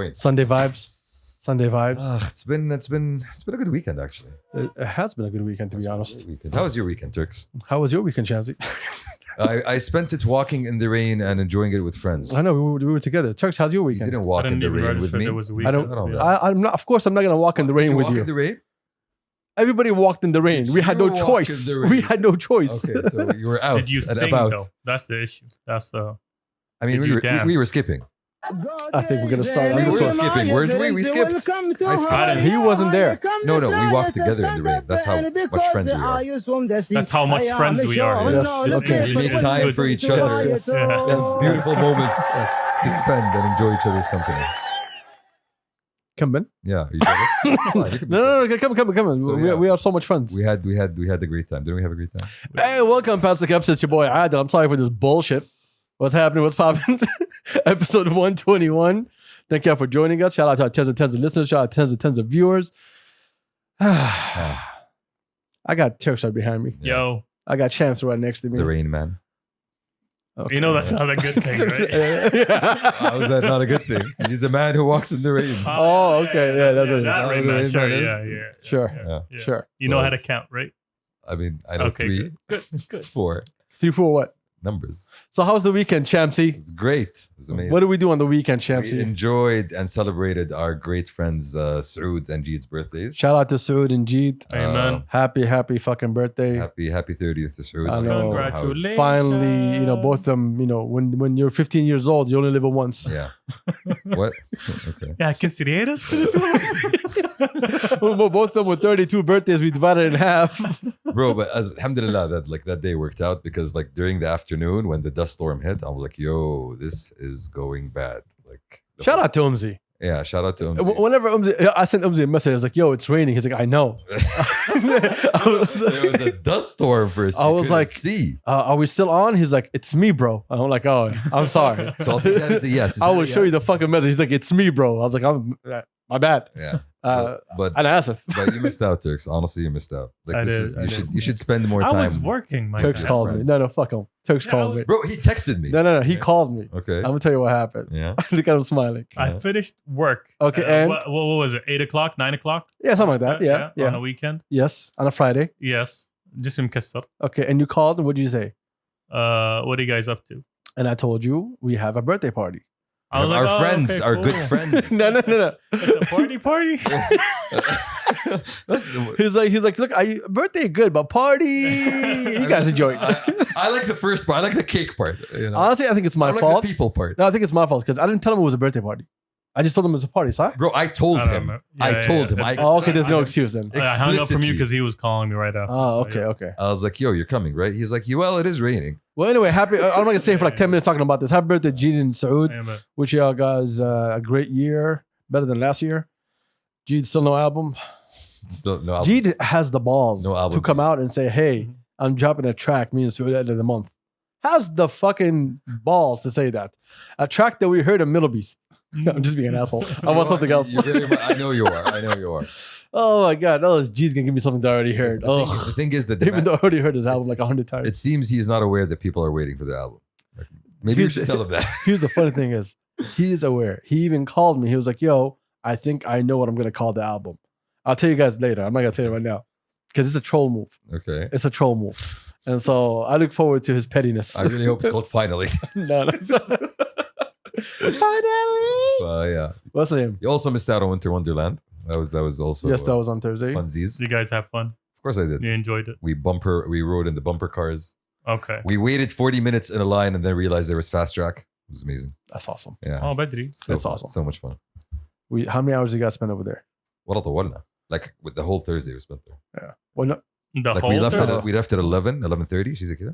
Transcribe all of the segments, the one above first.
point. Sunday vibes. It's been a good weekend actually. It has been a good weekend, to be honest. How was your weekend, Turks? How was your weekend, Shamsi? I spent it walking in the rain and enjoying it with friends. I know we were together. Turks, how's your You weekend? didn't walk in the rain with me. There was a I don't. weekend. I'm not. Of course, I'm not gonna walk in the rain Did you with walk you. in the rain? Everybody walked in the rain. Did We had you no walk choice. in the rain? We had no choice. Okay, so you were out Did you and sing about. though? That's the issue. That's the. I mean, Did we you were dance? skipping. I think we're gonna start on We this were one. skipping. Weren't we? We skipped. I skipped. He wasn't there. No, we walked together in the rain. That's how much friends we are. That's how much friends we are. Yes, It's okay. We good. make It's time good. for each other. Yes. Yes, beautiful moments to spend and enjoy each other's company. Come in. Yeah, are you jealous? Fine, you can be No, jealous. come on. So, We are so much friends. We had a great time. Didn't we have a great time? Hey, welcome, Pastor Kabsa. It's your boy Adil. I'm sorry for this bullshit. What's happening? What's popping? Episode 121. Thank you all for joining us. Shout out to our tens and tens of listeners. Shout out to tens and tens of viewers. I got Turks right behind me. Yo, I got Champs right next to me. The Rain Man. Okay. you know that's not a good thing, right? How is that not a good thing? He's a man who walks in the rain. Oh, okay. Yeah, that's what it is. That Is that right, what man. the Sure, rain man yeah, is? yeah. Sure. Yeah. Sure. You know So- how to count, right? I mean, I know Okay, 3, Good. 4 3, 4, what? numbers. So how's the weekend, Champsy? It's great. It was amazing. What do we do on the weekend, We Champsy? enjoyed and celebrated our great friends Saud and Jeed's birthdays. Shout out to Saud and Jeet. Amen. Happy fucking birthday. Happy 30th to Saud. I know. Congratulations. Finally, both of them, when you're 15 years old, you only live it once. Yeah. What? Okay. Yeah, consideras for the Well, both of them with 32 birthdays, we divided it in half. Bro, but alhamdulillah that day worked out because during the afternoon when the dust storm hit, I was like, yo, this is going bad. Shout out to Umzi. Yeah, shout out to Umzi. Whenever I sent Umzi a message, I was like, yo, it's raining. He's like, I know. There was a dust storm first. I was like, see. Are we still on? He's like, it's me, bro. I'm like, oh, I'm sorry. So I'll take that as a yes. Is I that will a show you the yes? fucking message. He's like, it's me, bro. I was like, my bad. Yeah. And But Asif. you missed out, Turks. Honestly, you missed out. I did. You should spend more I time. was working, my Turks man. called me. No, fuck him. Turks Yeah, called me. Bro, he texted me. No. He Okay. called me. Okay. I'm gonna tell you what happened. Yeah. Look at him smiling. I finished work. Okay, and? what was it? 8 o'clock, 9 o'clock? Yeah, something like that. Yeah. On a weekend. Yes, on a Friday. Yes. Just مكسر. Okay, and you called, and what did you say? What are you guys up to? And I told you we have a birthday party. I was Our like, oh, friends, okay, our cool. good friends. No. It's a party. He's like, look, birthday good, but party, you guys enjoy it. I like the first part. I like the cake part. Honestly, I think it's my I like fault. the people part. No, I think it's my fault because I didn't tell him it was a birthday party. I just told him it was a party, sorry. Bro, I told I don't him. know. I Yeah, told him. yeah. Oh, okay, there's no I- excuse then. I hung up from you Explicitly. because he was calling me right after. Oh, so, okay, yeah. okay. I was like, yo, you're coming, right? He's like, well, it is raining. Well, anyway, happy. I'm not gonna stay for like 10 minutes talking about this. Happy birthday, Jeed and Saud. Yeah, but Wish y'all guys a great year, better than last year. Jeed still no album. Still, no album. Jeed has the balls No album. to come out and say, "Hey, Mhm. I'm dropping a track, me and Saud at the end of the month." Has the fucking balls to say that? A track that we heard of Middle Beast. I'm just being an asshole. I want something else. I know you are. Oh my god, Jeed's gonna give me something that I already heard. The thing is that Even though I already heard his album like 100 times. it seems he's not aware that people are waiting for the album. Maybe you should tell him that. Here's the funny thing is, he is aware. He even called me. He was like, "Yo, I think I know what I'm gonna call the album. I'll tell you guys later. I'm not gonna say it right now because it's a troll move. Okay. It's a troll move, and so I look forward to his pettiness. I really hope it's called Finally. No. Finally. Yeah. What's the name? You also missed out on Winter Wonderland. That was also Yes, that was on Thursday. funsies. you guys have fun. Of course I did. You enjoyed it. We rode in the bumper cars. Okay. We waited 40 minutes in a line and then realized there was fast track. It was amazing. That's awesome. Yeah. Oh, Badri. That's fun. awesome. So much fun. How many hours did you guys spend over there? Like with the whole Thursday we spent there. Yeah. Well, no, The Like whole we left thing? at 11:30. She's like, yeah.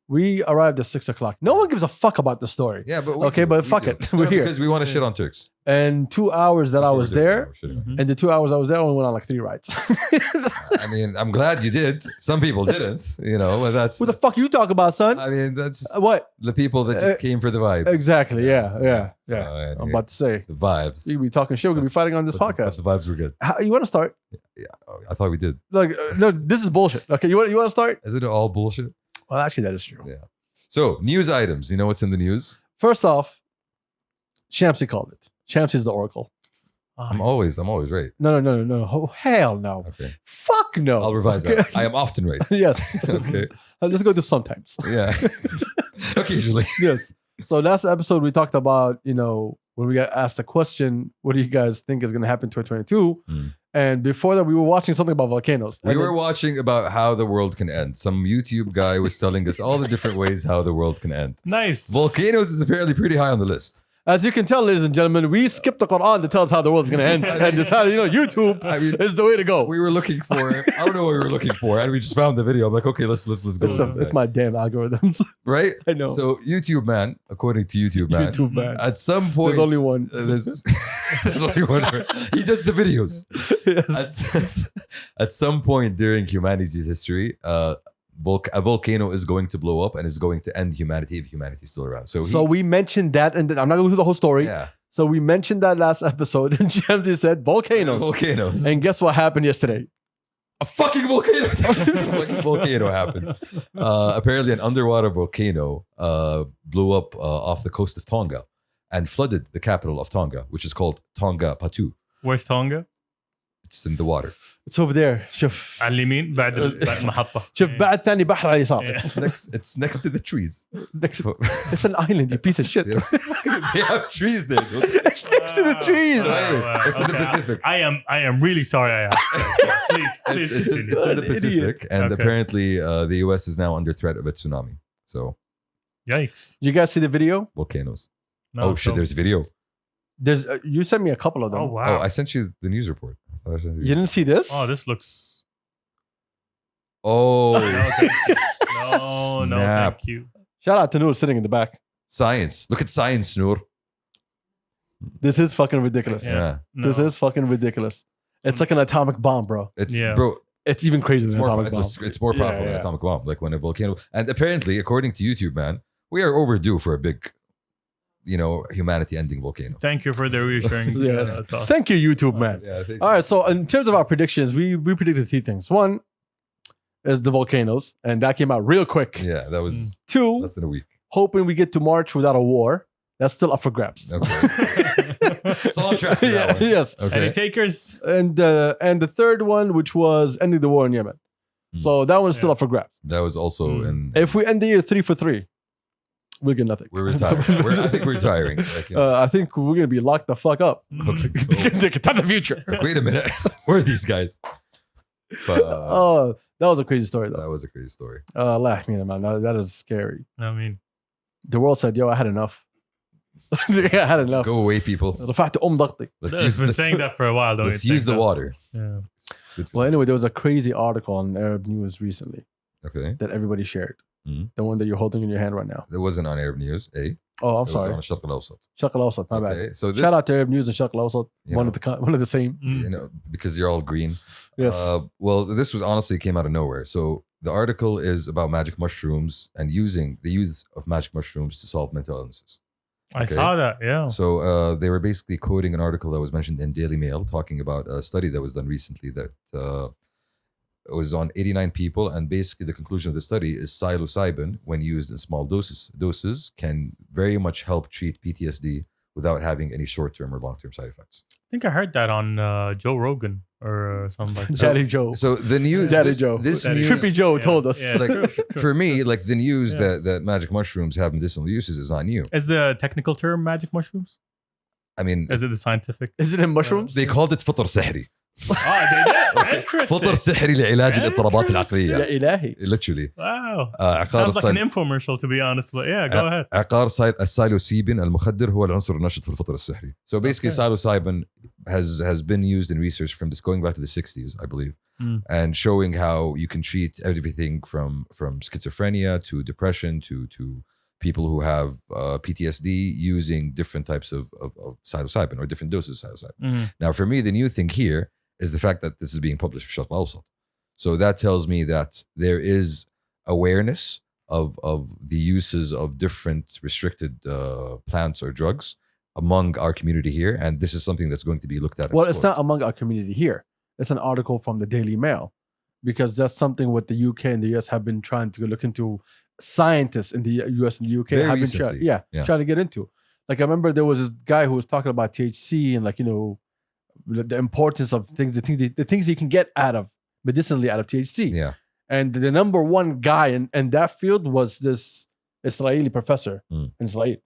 we arrived at 6:00. No one gives a fuck about the story. Yeah, but Okay, but fuck do. it. We're here. because we want to shit on Turks. And 2 hours that That's I what was we're doing there, now, we're shitting on Mhm. and the 2 hours I was there, I only went on like 3 rides. I mean, I'm glad you did. Some people didn't, but that's. What the fuck you talk about, son? I mean, that's What? the people that just came for the vibe. Exactly. Yeah. and I'm about to say. the vibes. We be talking shit. We're gonna be fighting on this But podcast. The vibes were good. You want to start? Yeah, I thought we did. Like, no, this is bullshit. Okay, you want to start? Isn't it all bullshit? Well, actually, that is true. Yeah. So, news items. You know what's in the news? First off, Shamsi called it. Shamsi is the oracle. I'm always right. No. Oh, hell no. Okay. Fuck no. I'll revise that. I am often right. Yes. Okay. Let's go to sometimes. Yeah. Occasionally. Yes. So last episode we talked about, when we got asked the question, what do you guys think is going to happen in 2022? Mm. And before that, we were watching something about volcanoes. We And were then- watching about how the world can end. Some YouTube guy was telling us all the different ways how the world can end. Nice. Volcanoes is apparently pretty high on the list. As you can tell, ladies and gentlemen, we skipped the Quran to tell us how the world's going to end and decided, YouTube I mean, is the way to go. we were looking for, I don't know what we were looking for, and we just found the video. I'm like, okay, let's go. It's, with it's that. my damn algorithms. Right? I know. So YouTube man, according to YouTube man, YouTube, man. at some point, There's only one. there's only one. He does the videos. Yes. At some point during humanity's history, a volcano is going to blow up and is going to end humanity if humanity's still around. So we mentioned that, and I'm not going to go through the whole story. yeah, So we mentioned that last episode, and Shamsi said volcanoes. volcanoes. And guess what happened yesterday? A fucking volcano. A fucking volcano happened. Apparently, an underwater volcano blew up off the coast of Tonga and flooded the capital of Tonga, which is called Tonga Patu. Where's Tonga? It's in the water. It's over there. شوف على اليمين بعد المحطة. شوف بعد ثاني بحر على اليسار. Yeah. It's next to the trees. It's an island, you piece of shit. They have trees there. Dude. It's next to the trees. Wow. It's in the Pacific. I am really sorry I asked. Please It's continue. in the An Pacific, and Okay. apparently the U.S. is now under threat of a tsunami. So Yikes. You guys see the video? volcanoes. No, Oh shit! so- There's video. There's you sent me a couple of them. Oh, wow. Oh, I sent you the news report. You didn't see this? Oh, this looks. Oh, No, thank you. No, Snap. thank you. Shout out to Noor sitting in the back. science! Look at science, Noor. This is fucking ridiculous. Yeah, No. This is fucking ridiculous. It's like an atomic bomb, bro. it's Yeah. bro. It's even crazier It's than an more, atomic bomb. it's more powerful Yeah, than yeah. an atomic bomb. Like when a volcano, and apparently, according to YouTube, man, we are overdue for a big, humanity-ending volcano. Thank you for the reassuring Yes. thought. Thank you, YouTube man. Yeah, I think. All right, so in terms of our predictions, we predicted 3 things. One is the volcanoes, and that came out real quick. Yeah, that was 2, less than a week. hoping we get to March without a war. That's still up for grabs. Okay, still on track for that one. Yes. Okay. Any takers? And the third one, which was ending the war in Yemen. Hmm. So that one's still Yeah. up for grabs. That was also Mm. in. If we end the year 3 for 3, we'll get nothing. We're retiring. I think we're retiring. Like, I think we're gonna be locked the fuck up. okay. They can tell the future. Wait a minute. Where are these guys? But, Oh, that was a crazy story though. that was a crazy story. Allah yahmina, man. That is scary. I mean, The world said, "Yo, I had enough. I had enough." Go away, people. رفعت ضغطي. I've been saying that for a while, though. Let's use the water. Yeah. It's good for Well, anyway, there was a crazy article on Arab News recently okay. that everybody shared. Mhm. The one that you're holding in your hand right now. It wasn't on Arab News, eh? Oh, I'm It sorry. was on Sharq al-Awsat. Sharq al-Awsat, my bad. Okay. So this, Shout out to Arab News and Sharq al-Awsat. You One know. of one of the same. Mm. because you're all green. Yes. Well, this was honestly came out of nowhere. So the article is about magic mushrooms and the use of magic mushrooms to solve mental illnesses. I Okay. saw that. Yeah. So they were basically quoting an article that was mentioned in Daily Mail talking about a study that was done recently that it was on 89 people, and basically the conclusion of the study is psilocybin, when used in small doses, can very much help treat PTSD without having any short-term or long-term side effects. I think I heard that on Joe Rogan or something like that. Daddy Joe. So the news, Daddy this, Joe. this Daddy news, Trippy Joe Yeah. told us. Yeah. like True. for me, like the news Yeah. that magic mushrooms have medicinal uses is not new. Is the technical term magic mushrooms? I mean, Is it the scientific? Is it in mushrooms? they called it فطر سحري. they did. Interesting. فطر سحري لعلاج الاضطرابات يا العقلية. إلهي. Literally. Wow. عقار Sounds like an الصل- infomercial, to be honest. But yeah, go ahead. عقار السايلوسيبين المخدر هو العنصر النشط في الفطر السحري. So basically, Okay. psilocybin has been used in research from this going back to the 60s, I believe, Mm. and showing how you can treat everything from schizophrenia to depression to people who have PTSD using different types of psilocybin or different doses of psilocybin. Mhm. Now, for me, the new thing here is the fact that this is being published for Sharq al-Awsat. So that tells me that there is awareness of the uses of different restricted plants or drugs among our community here, and this is something that's going to be looked at. and Well, it's explored. not among our community here. It's an article from the Daily Mail, because that's something what the UK and the US have been trying to look into. Scientists in the US and the UK Very have been recently. trying to get into. Like I remember there was this guy who was talking about THC and like, you know, the importance of things, the things you can get out of medicinally out of THC. Yeah. And the number one guy in that field was this Israeli professor in Israel.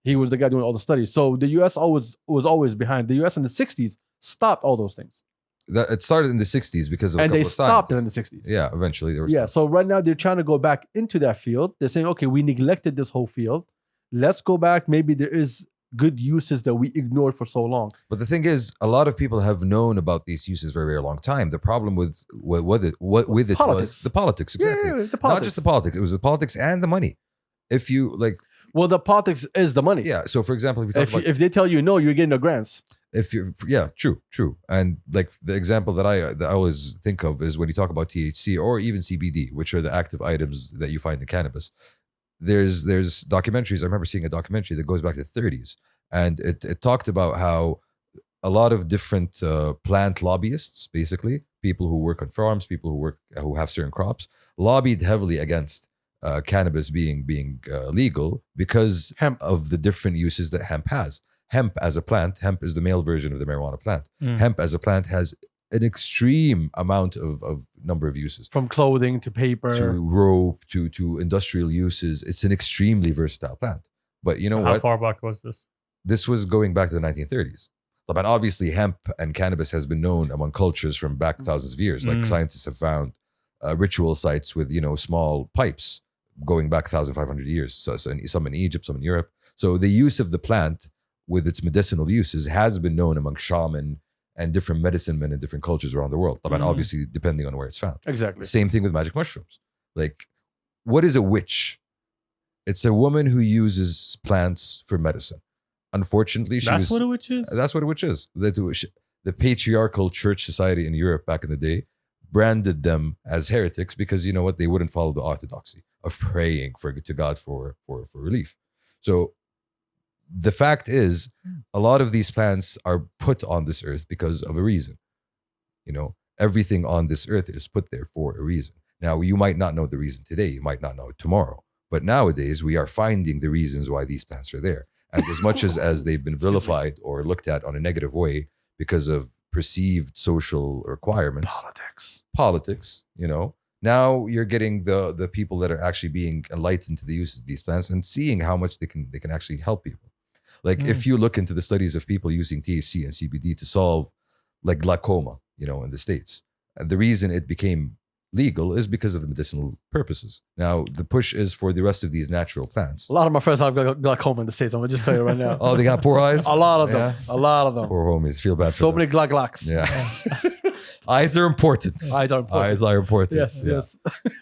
He was the guy doing all the studies. So the US was always behind. The US in the 60s stopped all those things. It started in the 60s because of And a they couple of stopped it in scientists. the 60s. Yeah, eventually they were Yeah. stopped. So right now they're trying to go back into that field. They're saying, okay, we neglected this whole field. Let's go back. Maybe there is good uses that we ignored for so long. But the thing is, a lot of people have known about these uses for a very long time. The problem with it Politics. was the politics. Exactly. Yeah, the politics. Not just the politics. It was the politics and the money. If you like, Well, the politics is the money. yeah. So for example, if you talk about If they tell you no, you're getting the grants. if you're true, and like the example that I always think of is when you talk about THC or even CBD, which are the active items that you find in cannabis. There's documentaries. I remember seeing a documentary that goes back to the 30s, and it talked about how a lot of different plant lobbyists, basically people who work on farms, people who have certain crops, lobbied heavily against cannabis being legal because Hemp. of the different uses that hemp has. Hemp as a plant, hemp is the male version of the marijuana plant. Hemp as a plant has an extreme amount of number of uses. From clothing to paper. To rope, to industrial uses. It's an extremely versatile plant. But you know How what? far back was this? This was going back to the 1930s. But obviously hemp and cannabis has been known among cultures from back thousands of years. Like scientists have found ritual sites with, you know, small pipes going back 1,500 years. So some in Egypt, some in Europe. So the use of the plant with its medicinal uses has been known among shaman and different medicine men in different cultures around the world. But obviously, depending on where it's found. Exactly. Same thing with magic mushrooms. Like, what is a witch? It's a woman who uses plants for medicine. Unfortunately, That's what a witch is? That's what a witch is. The patriarchal church society in Europe back in the day branded them as heretics because, you know what, they wouldn't follow the orthodoxy of praying to God for relief. So the fact is, a lot of these plants are put on this earth because of a reason. You know, everything on this earth is put there for a reason. Now, you might not know the reason today. You might not know it tomorrow. But nowadays, we are finding the reasons why these plants are there. And as much as they've been vilified or looked at on a negative way because of perceived social requirements, politics, you know, now you're getting the people that are actually being enlightened to the uses of these plants and seeing how much they can actually help people. Like if you look into the studies of people using THC and CBD to solve like glaucoma, you know, in the States, the reason it became legal is because of the medicinal purposes. Now, the push is for the rest of these natural plants. A lot of my friends have glaucoma in the States. I'm going to just tell you right now. Oh, they got poor eyes? A lot of them. Yeah. A lot of them. Poor homies. Feel bad for So them. many glocks. Yeah. Eyes are important. Eyes are important. Eyes are important. Yes, Yeah. yes.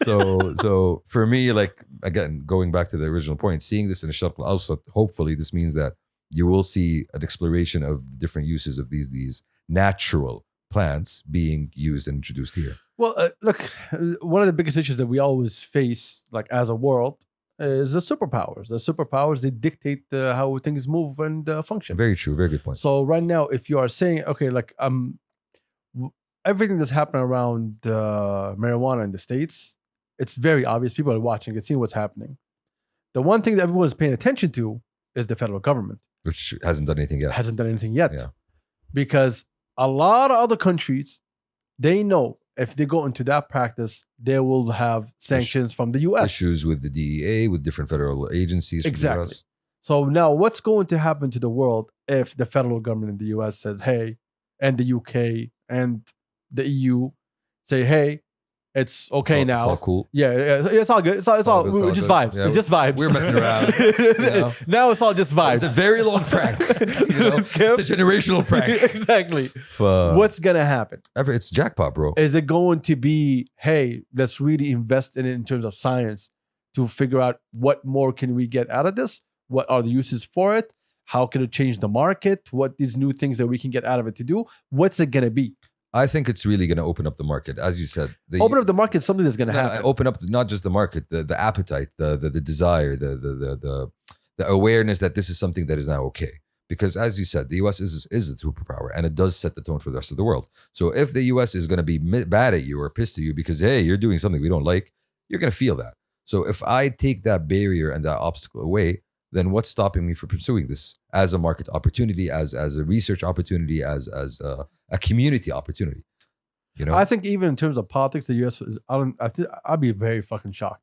So for me, like, again, going back to the original point, seeing this in a shuttle, also hopefully this means that you will see an exploration of different uses of these natural plants being used and introduced here. Well, look, one of the biggest issues that we always face, like as a world, is the superpowers. The superpowers, they dictate how things move and function. Very true. Very good point. So right now, if you are saying, okay, like everything that's happening around marijuana in the States, it's very obvious. People are watching and seeing what's happening. The one thing that everyone is paying attention to is the federal government. Which hasn't done anything yet. Hasn't done anything yet. Yeah. Because a lot of other countries, they know if they go into that practice, they will have sanctions from the US. Issues with the DEA, with different federal agencies. from the Exactly. US. So now what's going to happen to the world if the federal government in the US says, hey, and the UK and the EU say, hey, it's okay It's now. all cool. Yeah, it's all good. It's all good, it's all just good. vibes. Yeah, it's just vibes. we're messing around, you know? Now it's all just vibes. It's a very long prank. You know? It's a generational prank. Exactly. What's gonna happen? It's jackpot, bro. Is it going to be, hey, let's really invest in it in terms of science to figure out what more can we get out of this? What are the uses for it? How can it change the market? What these new things that we can get out of it to do? What's it gonna be? I think it's really going to open up the market, as you said. Open up the market. Something that's gonna happen. Open up not just the market, the appetite, the desire, the awareness that this is something that is now okay. Because as you said, the US is a superpower, and it does set the tone for the rest of the world. So if the US is going to be bad at you or pissed at you because, hey, you're doing something we don't like, you're going to feel that. So if I take that barrier and that obstacle away, then what's stopping me from pursuing this as a market opportunity, as a research opportunity, as a community opportunity? You know, I think even in terms of politics, the U.S. is. I'd be very fucking shocked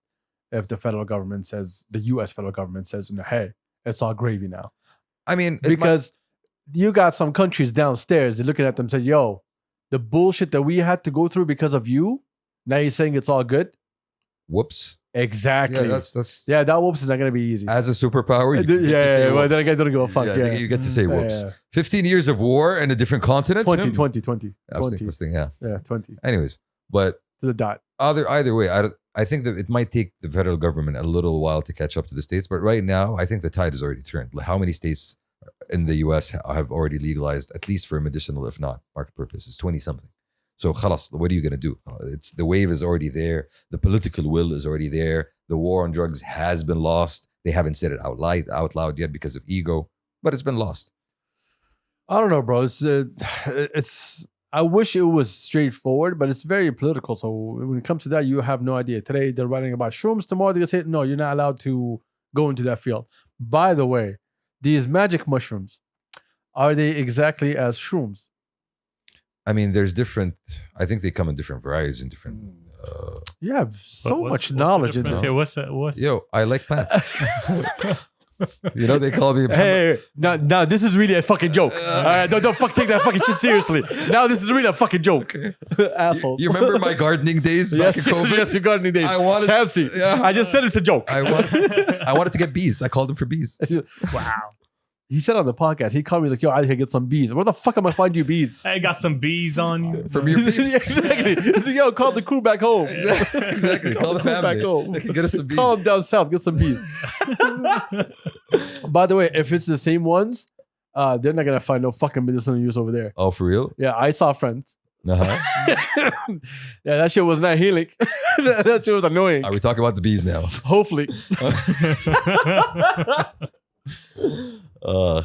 if the federal government says, the U.S. federal government says, hey, it's all gravy now. I mean, Because you got some countries downstairs, they're looking at them and say, yo, the bullshit that we had to go through because of you, now you're saying it's all good? whoops. Exactly. Yeah, that's that whoops is not going to be easy. as a superpower. You get to say Well, whoops. then I don't give a fuck. Yeah, you get to say whoops. Yeah. 15 years of war in a different continent. 20. I was thinking, yeah. Yeah, 20 Anyways, but to the dot. either way, I think that it might take the federal government a little while to catch up to the states. But right now, I think the tide has already turned. Like, how many states in the U.S. have already legalized, at least for medicinal, if not market purposes? 20 something. So, khalas, what are you gonna do? It's the wave is already there. The political will is already there. The war on drugs has been lost. They haven't said it out loud yet because of ego, but it's been lost. I don't know, bro. It's. I wish it was straightforward, but it's very political. So when it comes to that, you have no idea. Today they're writing about shrooms. Tomorrow they're gonna say, no, you're not allowed to go into that field. By the way, these magic mushrooms, are they exactly as shrooms? I mean, there's different. I think they come in different varieties and different. You have so What's- much what's the knowledge in difference this. here? What's that? What's Yo, I like plants. You know, they call me. Hey, now this is really a fucking joke. All right, don't fuck take that fucking shit seriously. Now this is really a fucking joke, assholes. You remember my gardening days back Yes, in COVID? yes, your gardening days. I wanted- Champsy. Yeah. I just said it's a joke. I wanted to get bees. I called them for bees. wow? He said on the podcast, he called me, he's like, yo, I can get some bees. Where the fuck am I find you bees? I got some bees on you. From your bees. Exactly. He's like, yo, call the crew back home. Exactly. Call the crew family. back home. They can get us some bees. Call them down south, get some bees. By the way, if it's the same ones, they're not gonna find no fucking medicinal use over there. Oh, for real? Yeah, I saw friends. Uh-huh. Yeah, that shit was not healing. That shit was annoying. Are we talking about the bees now? Hopefully. No,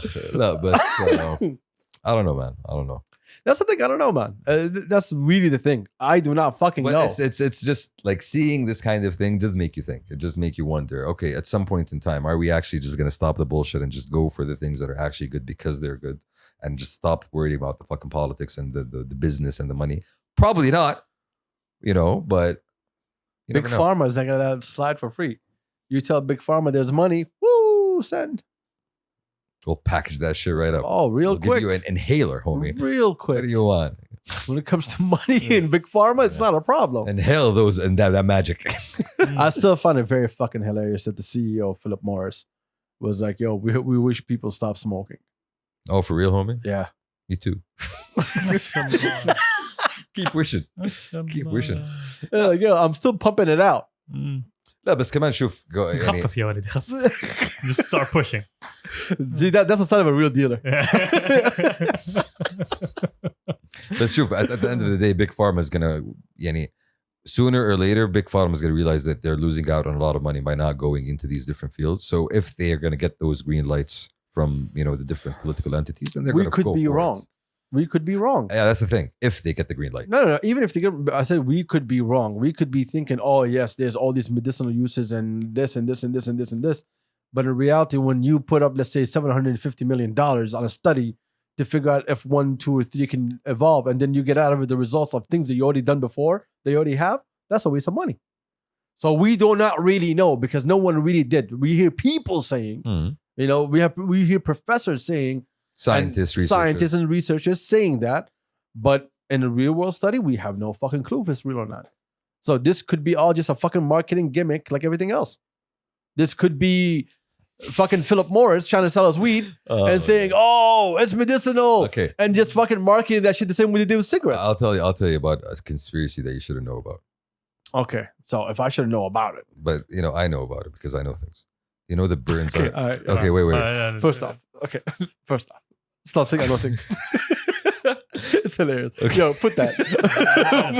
but I don't know, man. I don't know. That's the thing. I don't know, man. That's really the thing. I do not fucking But know. it's just like seeing this kind of thing does make you think. It just make you wonder. Okay, at some point in time, are we actually just gonna stop the bullshit and just go for the things that are actually good because they're good, and just stop worrying about the fucking politics and the business and the money? Probably not. You know, but you Big never know. Pharma is not gonna slide for free. You tell Big Pharma there's money, woo, send. We'll package that shit right up. Oh, real We'll quick. give you an inhaler, homie. Real What quick. do you want? When it comes to money in Big Pharma, it's not a problem. Inhale those and that magic. I still find it very fucking hilarious that the CEO, Philip Morris, was like, yo, we wish people stop smoking. Oh, for real, homie? Yeah. Me too. Keep wishing. Keep wishing. They're like, yo, I'm still pumping it out. لا بس كمان شوف يعني خفف يا ولدي خفف. Just start pushing. See, that's the sign of a real dealer. بس شوف at the end of the day Big Pharma is gonna يعني sooner or later Big Pharma is gonna realize that they're losing out on a lot of money by not going into these different fields. So if they are gonna get those green lights from the different political entities, then they're We gonna could go be for wrong. it. We could be wrong. Yeah, that's the thing. If they get the green light. No. Even if they get, I said we could be wrong. We could be thinking, oh yes, there's all these medicinal uses and this and this and this and this and this. But in reality, when you put up, let's say, $750 million on a study to figure out if 1, 2, or 3 can evolve, and then you get out of it the results of things that you already done before, they already have, that's a waste of money. So we do not really know because no one really did. We hear people saying, we hear professors saying, Scientists, and researchers. scientists and researchers saying that, but in a real world study, we have no fucking clue if it's real or not. So this could be all just a fucking marketing gimmick like everything else. This could be fucking Philip Morris trying to sell us weed and saying, oh, it's medicinal. Okay. And just fucking marketing that shit the same way they do with cigarettes. I'll tell you about a conspiracy that you shouldn't know about. Okay. So if I should know about it. But I know about it because I know things. You know the burns Okay. are All right. okay, wait. First off. Stop saying I know things. It's hilarious. Okay. Yo, put that. Put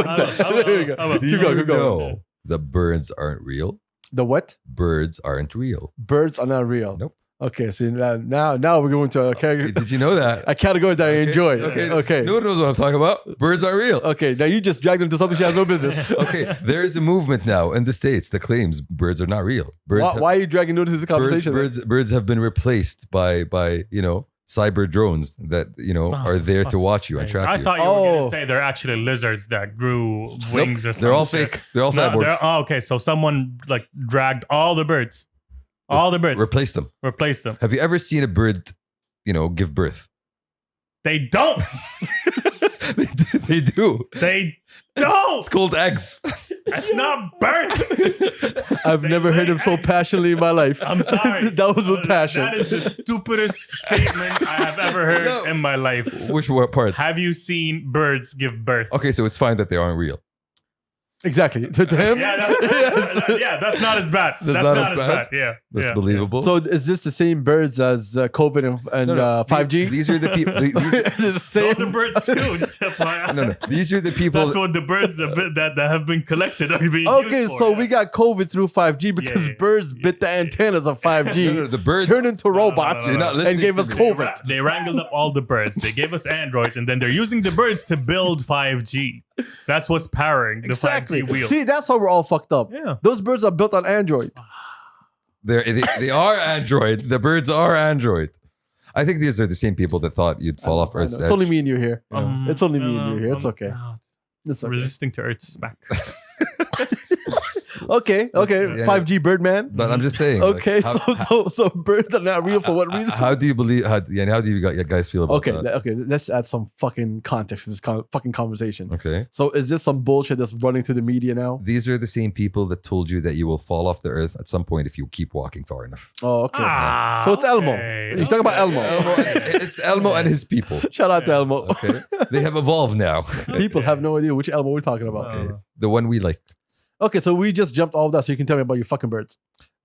that. There you go. Do Keep going, keep going. know the birds aren't real? The what? Birds aren't real. Birds are not real. Nope. Okay, so now we're going to a category. Did you know that? A category that I enjoy. Okay. No one knows what I'm talking about. Birds are real. Okay, now you just dragged them to something she has no business. Okay, there is a movement now in the States that claims birds are not real. Birds Why are you dragging into this conversation? birds have been replaced by cyber drones that are there to watch you and track I you. thought you were going to say they're actually lizards that grew wings or something. They're all fake. They're all cyborgs. Okay. So someone like dragged all the birds. All the birds. Replace them. Replace them. Have you ever seen a bird, give birth? They don't. They do. They don't. It's called eggs. That's not birth. I've never heard him so passionately in my life. I'm sorry. That was with passion. That is the stupidest statement I have ever heard in my life. Which part? Have you seen birds give birth? Okay, so it's fine that they aren't real. Exactly. To him? That's not as bad. That's not as bad. Yeah. That's believable. So is this the same birds as COVID and No. 5G? These are the people. the same. Those are birds too. Just FYI. No. These are the people. That's what the birds that have been collected are being Okay, used for, so we got COVID through 5G because birds bit the antennas of 5G, No, the birds turned into robots, You're not listening and gave to us me. COVID. They wrangled up all the birds. They gave us androids, and then they're using the birds to build 5G. That's what's powering the 5G wheel. See, that's why we're all fucked up. Yeah. Those birds are built on Android. They are Android. The birds are Android. I think these are the same people that thought you'd fall off I know. Earth's It's edge. only me and you here. Um, It's only me and you here. It's okay. no, It's okay. Resisting to Earth's smack. Okay. Yeah. 5G Birdman. But I'm just saying. Okay, how, so birds are not real for what reason? how do you believe? How do you guys feel about Okay, that? okay. Let's add some fucking context to this fucking conversation. Okay. So, is this some bullshit that's running through the media now? These are the same people that told you that you will fall off the earth at some point if you keep walking far enough. Oh, okay. So it's Elmo. You're talking about Elmo. It's Elmo and his people. Shout out to Elmo. Okay. They have evolved now. People have no idea which Elmo we're talking about. Okay. The one we like. Okay, so we just jumped all of that, so you can tell me about your fucking birds.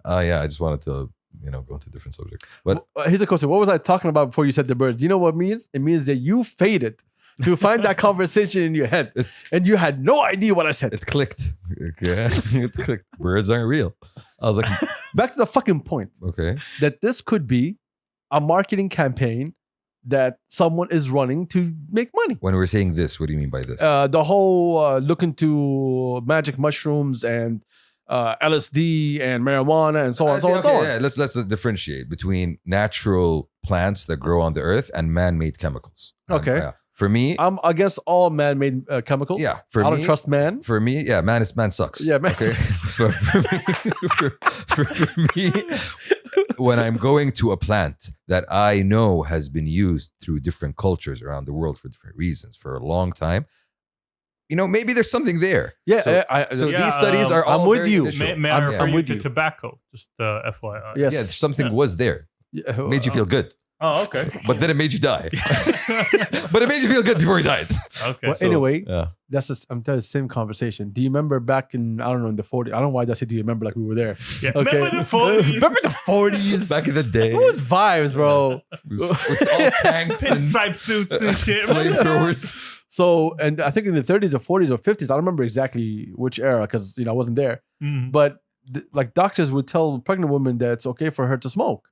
Yeah, I just wanted to, go into a different subject. But Here's a question. What was I talking about before you said the birds? Do you know what it means? It means that you faded to find that conversation in your head. And you had no idea what I said. it clicked. Okay. It clicked. Birds aren't real. I was like, Back to the fucking point okay. that this could be a marketing campaign that someone is running to make money. When we're saying this, what do you mean by this? The whole look into magic mushrooms and LSD and marijuana and so on, so on, so on. Yeah, let's differentiate between natural plants that grow on the earth and man-made chemicals. Okay. For me, I'm against all man-made chemicals. yeah. I don't trust man. For me, yeah, man sucks. Yeah, man Okay. sucks. So for me, when I'm going to a plant that I know has been used through different cultures around the world for different reasons for a long time, maybe there's something there. Yeah, So these studies are all I'm with very you. initial. May I refer I'm you with to you. tobacco? Just FYI. yes. Yeah, something was there. Yeah, Made you feel good. Oh, okay. But then it made you die. But it made you feel good before you died. Okay. Well, anyway, Yeah. I'm telling you the same conversation. Do you remember back in, I don't know, in the 40s? I don't know why I say do you remember like we were there. Yeah. Okay. Remember the 40s? Remember the 40s? Back in the day, It was vibes, bro. it was all tanks and Pinstripe suits and shit. flamethrowers. So, and I think in the 30s or 40s or 50s, I don't remember exactly which era because, I wasn't there. Mhm. But like doctors would tell pregnant women that it's okay for her to smoke.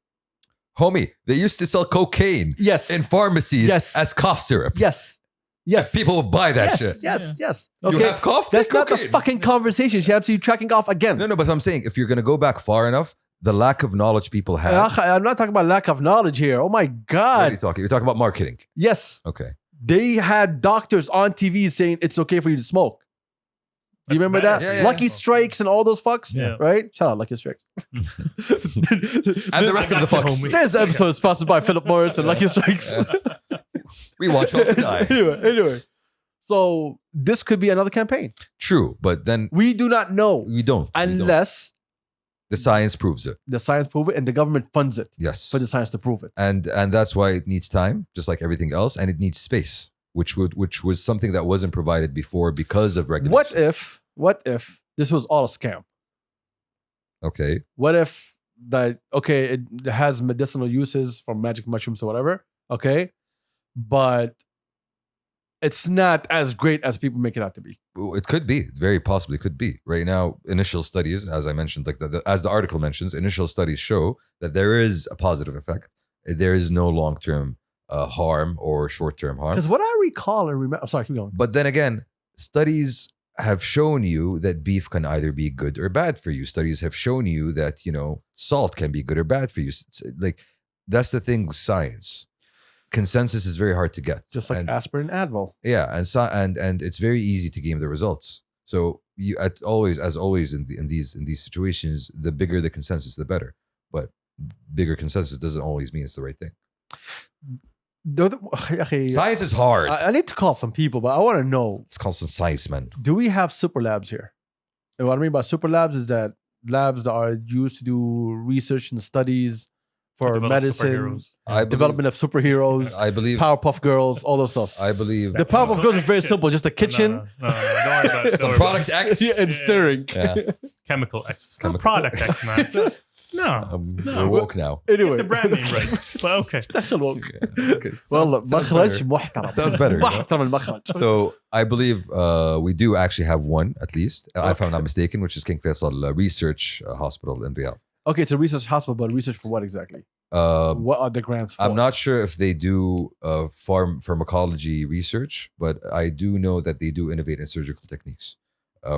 Homie, they used to sell cocaine Yes. in pharmacies Yes. as cough syrup. Yes. Yes. People would buy that yes. shit. Yes. Yes. You Okay. have cough? That's Take not the cocaine. fucking conversation. She has to be tracking off again. No, but I'm saying if you're going to go back far enough, the lack of knowledge people have. I'm not talking about lack of knowledge here. Oh my What are God. you talking? You're talking about marketing. Yes. Okay. They had doctors on TV saying it's okay for you to smoke. Do you That's remember better. that? Yeah, yeah, Lucky yeah. Strikes and all those fucks? Yeah. Right? Shout out Lucky Strikes. And the rest of the got you, fucks. homie. This episode is sponsored by Philip Morris and Lucky Strikes. We watch all the die. anyway. So this could be another campaign. True, but then We do not know we don't. We don't. unless The science proves it. the science proves it and the government funds it Yes. for the science to prove it. and that's why it needs time, just like everything else, and it needs space, which was something that wasn't provided before because of regulations. What if this was all a scam? Okay. What if it has medicinal uses from magic mushrooms or whatever, okay? But it's not as great as people make it out to be. It could be, very possibly could be. Right now, initial studies, as I mentioned, like as the article mentions, initial studies show that there is a positive effect. There is no long-term harm or short-term harm. Because what I recall and remember, I'm sorry, keep going. But then again, studies have shown you that beef can either be good or bad for you. Studies have shown you that, salt can be good or bad for you. Like, that's the thing with science. Consensus is very hard to get. Just like aspirin and Advil. Yeah, and it's very easy to game the results. So you as always in these situations, the bigger the consensus, the better. But bigger consensus doesn't always mean it's the right thing. Science is hard. I need to call some people, but I want to know. It's called some science, man. Do we have super labs here? And what I mean by super labs is that labs that are used to do research and studies for medicine, development of superheroes, I believe Powerpuff Girls, all those stuff. I believe The Powerpuff Girls is very simple, just a kitchen, No, don't worry about it. Don't worry product about it. X. and stirring. Yeah. Chemical X. It's Chemical. not product X, man. No. We're woke now. Anyway, Get the brand name right. But okay. Okay. والله Sounds مخرج better. محترم. Sounds better. محترم المخرج. So I believe we do actually have one, at least, if I'm not mistaken, which is King Faisal Research Hospital in Riyadh. Okay, it's a research hospital, but research for what exactly? What are the grants for? I'm not sure if they do pharmacology research, but I do know that they do innovate in surgical techniques.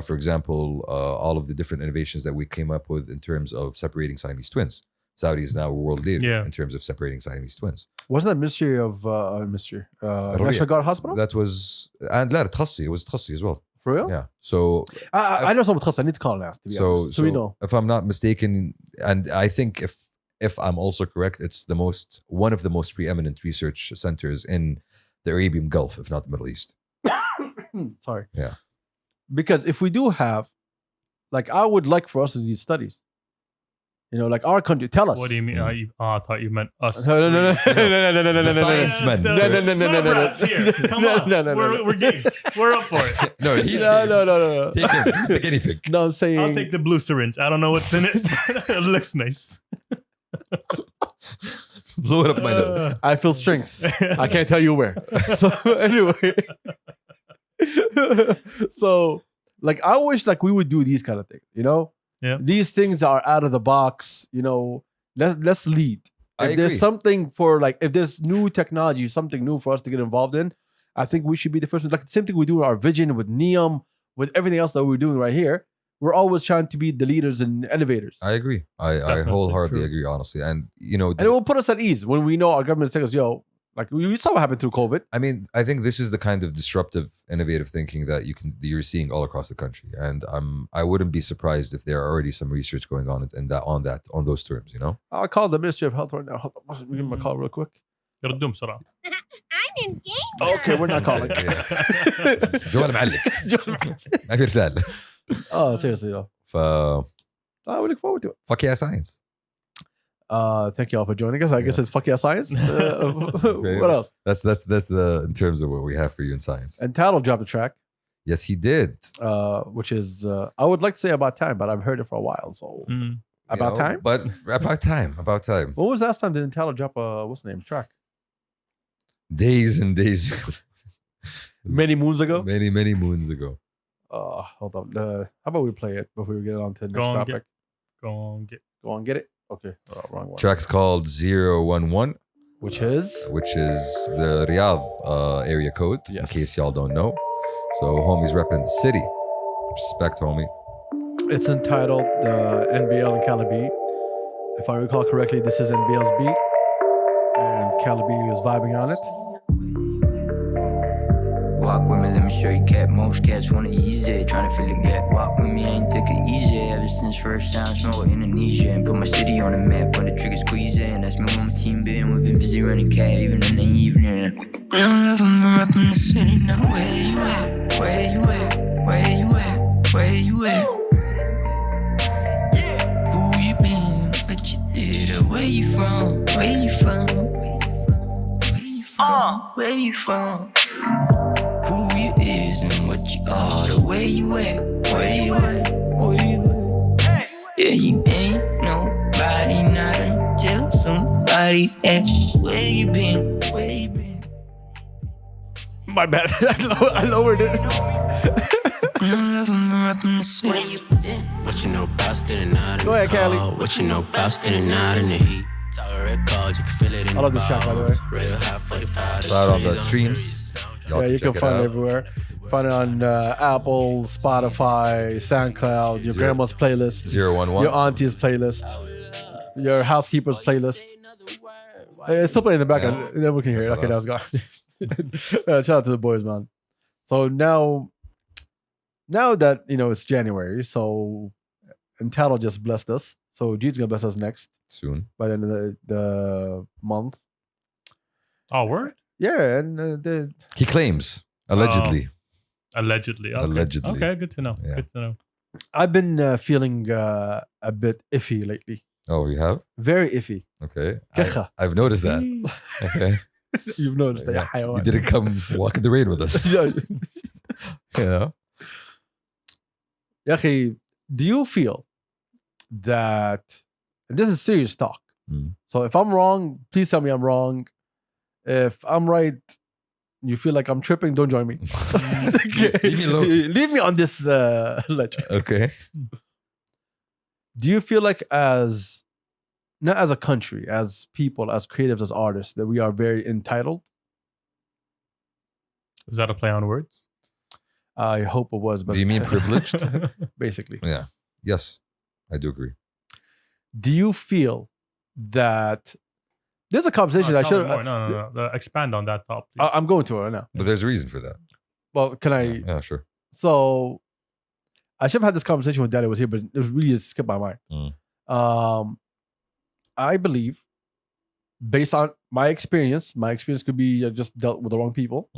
For example, all of the different innovations that we came up with in terms of separating Siamese twins. Saudi is now a world leader in terms of separating Siamese twins. Wasn't that Ministry of National Guard Hospital? That was, and لا تخصي, it was تخصي as well. For real? Yeah. So I know someone I need to call and ask, to be honest. So we know. If I'm not mistaken, and I think if I'm also correct, it's one of the most preeminent research centers in the Arabian Gulf, if not the Middle East. Sorry. Yeah. Because if we do have, like, I would like for us to do these studies. Like our country, tell us. What do you mean? I thought you meant us. No. The science men. Here, come on. We're game. We're up for it. No, he's No. Take him. He's the guinea pig. No, I'm saying. I'll take the blue syringe. I don't know what's in it. It looks nice. Blow it up my nose. I feel strength. I can't tell you where. So anyway. So, like, I wish like we would do these kind of things, Yeah. These things are out of the box, let's lead. If there's something for, like, if there's new technology, something new for us to get involved in, I think we should be the first one. Like the same thing we do in our vision with NEOM, with everything else that we're doing right here. We're always trying to be the leaders and innovators. I agree. I wholeheartedly agree, honestly. And, and it will put us at ease when we know our government is telling us, like we saw what happened through COVID. I mean, I think this is the kind of disruptive, innovative thinking that you're seeing all across the country, and I wouldn't be surprised if there are already some research going on on those terms. I'll call the Ministry of Health right now. Hold on, give them a call real quick. I'm in danger. Okay, we're not calling. جوال معلق ما في رسالة. Oh, seriously though. We look forward to it. Fuck yeah, science. Thank you all for joining us. I guess it's fuck yeah science. Okay, what else? That's the in terms of what we have for you in science. And Tattle dropped a track. Yes, he did. Which is I would like to say about time, but I've heard it for a while. So about time. But about time. When was the last time did Tattle drop a what's the name track? Days and days ago. Many moons ago. Many moons ago. Hold on. How about we play it before we get on to the next topic? Go on, get it. Okay, wrong one. Track's called 011, which is the Riyadh area code. Yes. In case y'all don't know. So homies repping the city. Respect, homie. It's entitled NBL and Calabi. If I recall correctly, this is NBL's beat, and Calabi is vibing on it. Walk with me, let me show you cat. Most cats wanna ease it, tryna fill the gap. Walk with me, ain't take it easy. Ever since first time, smell Indonesia and put my city on the map when the trigger squeeze in. That's me when my team been. We've been busy running cat even in the evening. Real love, I'm rapping the city now. Where you at? Where you at? Where you at? Where you at? Who you been? What you did? Or where you from? Where you from? Where you from? Who you is and what you are, the way you at, where you at, where you at. Yeah, you ain't nobody, not until somebody asks, where you been, where you been. My bad. I lowered it. What you know about standing out in Go ahead, the Callie. cold? What you know about standing out in the heat? Tolerate calls, you can feel it in I love this track, by the way. Real high 45. It's out on the streams. Y'all Yeah, you can check find it out. everywhere. Find it on Apple, Spotify, SoundCloud, your grandma's playlist, 011. your auntie's playlist, your housekeeper's playlist. It's still playing in the background. Yeah. Then we can hear it. Okay, that was gone. Shout out to the boys, man. So now that it's January, so Entitled just blessed us. So G's gonna bless us next Soon. by the end of the month. Oh, word? Yeah, and He claims, allegedly. Allegedly. Okay. Allegedly. Okay, good to know. Yeah. Good to know. I've been feeling a bit iffy lately. Oh, you have? Very iffy. Okay. Kecha. I've noticed that. Okay. You've noticed that. Yeah. Yeah. You didn't come walk in the rain with us. You know? Yahi, do you feel that, and this is serious talk, so if I'm wrong, please tell me I'm wrong. If I'm right, you feel like I'm tripping, don't join me. Leave me alone. Leave me on this ledge. Okay. Do you feel like not as a country, as people, as creatives, as artists, that we are very entitled? Is that a play on words? I hope it was, but Do you mean privileged? basically. Yeah. Yes. I do agree. Do you feel that there's a conversation I Tell should me more. No. Expand on that thought, please. I'm going to it right now. But there's a reason for that. Well, can I? Yeah, sure. So I should have had this conversation with Daddy was here, but it was really just skipped my mind. I believe, based on my experience could be I just dealt with the wrong people,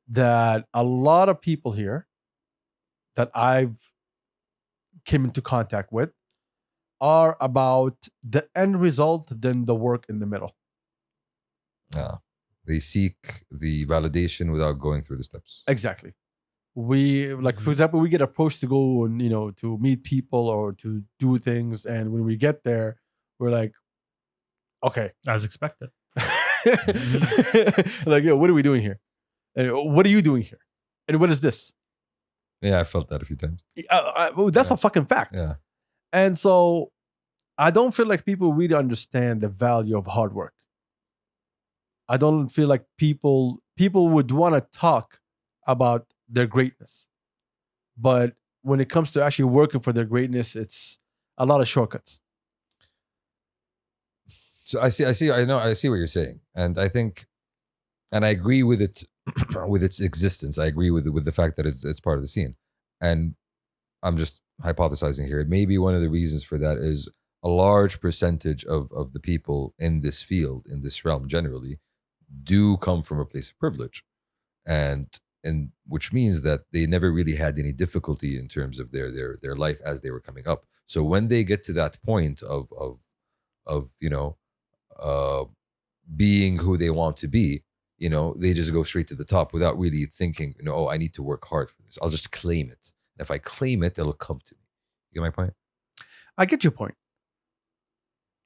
that a lot of people here that I've came into contact with are about the end result than the work in the middle. They seek the validation without going through the steps. Exactly. We for example, we get approached to go and to meet people or to do things, and when we get there, we're like, okay, As expected. like, yo, what are we doing here? What are you doing here? And what is this? Yeah, I felt that a few times. Well, that's a fucking fact. Yeah. And so I don't feel like people really understand the value of hard work. I don't feel like people would want to talk about their greatness. But when it comes to actually working for their greatness, it's a lot of shortcuts. So I see what you're saying. And I think, and I agree with it, with its existence. I agree with the fact that it's part of the scene. And I'm just hypothesizing here. Maybe one of the reasons for that is a large percentage of the people in this field, in this realm generally, do come from a place of privilege. And which means that they never really had any difficulty in terms of their life as they were coming up. So when they get to that point of being who they want to be, they just go straight to the top without really thinking, oh, I need to work hard for this. I'll just claim it. And if I claim it, it'll come to me. You get my point? I get your point.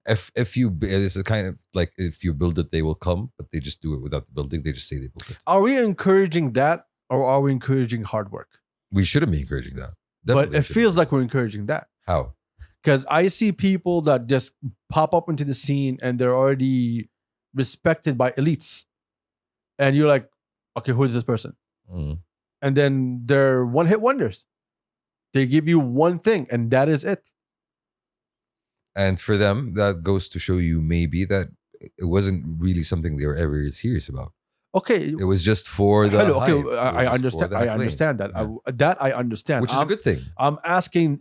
If you, it's a kind of like, if you build it, they will come, but they just do it without the building. They just say they built it. Are we encouraging that, or are we encouraging hard work? We shouldn't be encouraging that. But Definitely it shouldn't. feels like we're encouraging that. How? Because I see people that just pop up into the scene and they're already respected by elites. And you're like, okay, who is this person? And then they're one-hit wonders. They give you one thing and that is it. And for them, that goes to show you maybe that it wasn't really something they were ever serious about. Okay. It was just for the Hello, hype. It okay, was I just understand. for the I acclaim. understand that. Yeah. That I understand. Which is a good thing. I'm asking,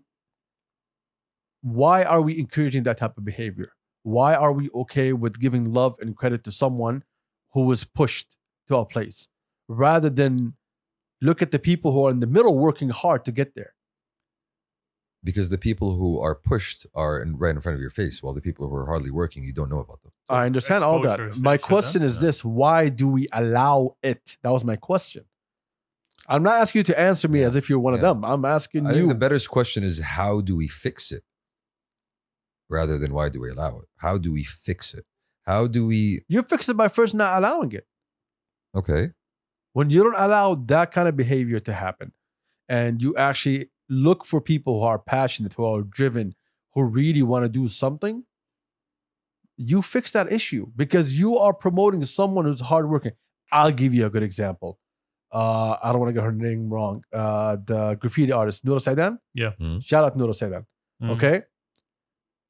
why are we encouraging that type of behavior? Why are we okay with giving love and credit to someone who was pushed to a place, rather than look at the people who are in the middle working hard to get there? Because the people who are pushed are right in front of your face, while the people who are hardly working, you don't know about them. I understand all that. exposure My station, question is yeah. this: why do we allow it? That was my question. I'm not asking you to answer me as if you're one of Yeah. them. I'm asking I think you. the better question is, how do we fix it? Rather than why do we allow it? How do we fix it? How do we... You fix it by first not allowing it. Okay. When you don't allow that kind of behavior to happen, and you actually look for people who are passionate, who are driven, who really want to do something, you fix that issue because you are promoting someone who's hardworking. I'll give you a good example. I don't want to get her name wrong. The graffiti artist, Noura Saidan. Yeah. Shout out to Noura Saidan. Mm. Okay?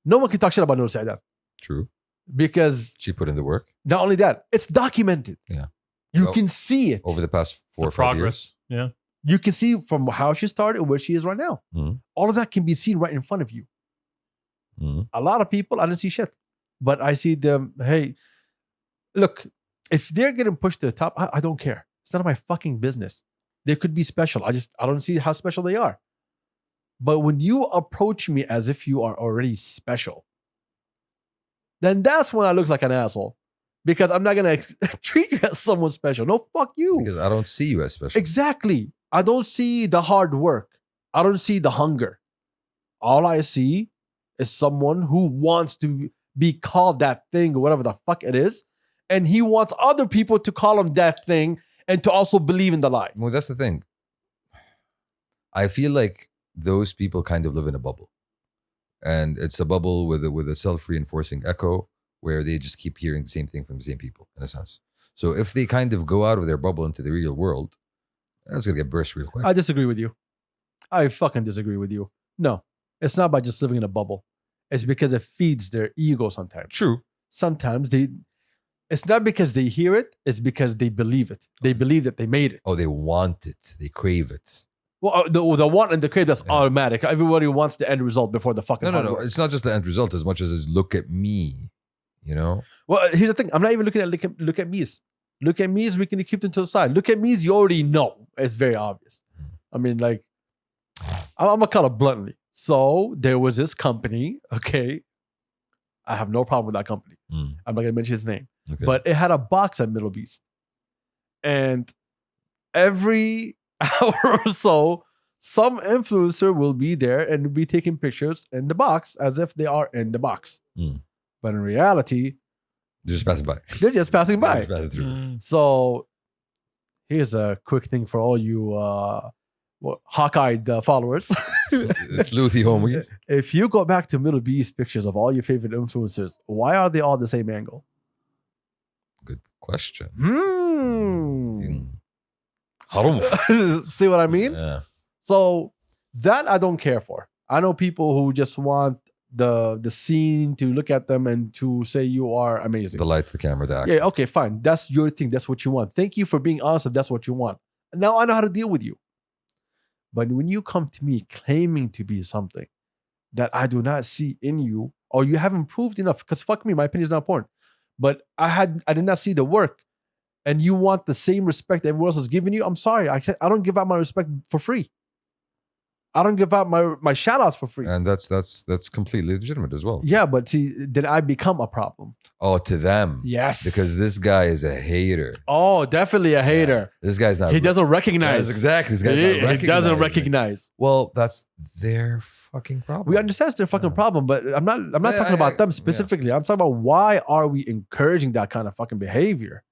No one can talk shit about Noura Saidan True. because She put in the work not only that, it's documented. Yeah. You Well, can see it. over the past 4 The or 5 progress. years. Yeah. You can see from how she started and where she is right now. Mhm. All of that can be seen right in front of you. Mhm. A lot of people, I don't see shit. But I see them, hey, look, if they're getting pushed to the top, I don't care. It's none of my fucking business. They could be special. I don't see how special they are. But when you approach me as if you are already special, then that's when I look like an asshole. Because I'm not going to treat you as someone special. No, fuck you. Because I don't see you as special. Exactly. I don't see the hard work. I don't see the hunger. All I see is someone who wants to be called that thing or whatever the fuck it is. And he wants other people to call him that thing and to also believe in the lie. Well, that's the thing. I feel like those people kind of live in a bubble. And it's a bubble with a self-reinforcing echo where they just keep hearing the same thing from the same people, in a sense. So if they kind of go out of their bubble into the real world, that's going to get burst real quick. I disagree with you. I fucking disagree with you. No, it's not by just living in a bubble. It's because it feeds their ego sometimes. True. Sometimes it's not because they hear it, it's because they believe it. They believe that they made it. Oh, they want it. They crave it. Well, the want and the crave, that's Yeah. automatic. Everybody wants the end result before the fucking hard No. work. It's not just the end result as much as it's look at me, you know? Well, here's the thing. I'm not even looking at look at me's. Look at me's, we can keep them to the side. Look at me's, you already know. It's very obvious. I mean, like, I'm going to call it bluntly. So there was this company, okay? I have no problem with that company. Mm. I'm not going to mention his name. Okay. But it had a box at Middle Beast. And every hour or so, some influencer will be there and be taking pictures in the box as if they are in the box. Mm. But in reality, They're just passing by. they're just passing They're by. just passing through. Mm. So here's a quick thing for all you hawk-eyed followers. It's Luthi homies. If you go back to Middle Beast pictures of all your favorite influencers, why are they all the same angle? Good question. Hmm. Harumph. See what I mean? Yeah. So that I don't care for. I know people who just want the scene to look at them and to say you are amazing. The lights, the camera, the action. Yeah, okay, fine. That's your thing. That's what you want. Thank you for being honest if that's what you want. Now I know how to deal with you. But when you come to me claiming to be something that I do not see in you, or you haven't proved enough, because fuck me, my opinion is not important. But I did not see the work, and you want the same respect that everyone else is giving you. I'm sorry. I don't give out my respect for free. I don't give out my shout outs for free. And that's completely legitimate as well. Yeah, but see, then I become a problem. Oh, to them. Yes. Because this guy is a hater. Oh, definitely a hater. This guy's not. He doesn't recognize. Yes, exactly. This guy's He not doesn't recognizing. recognize. Well, that's their fucking problem. We understand it's their fucking problem, but I'm not talking about them specifically. I'm talking about why are we encouraging that kind of fucking behavior?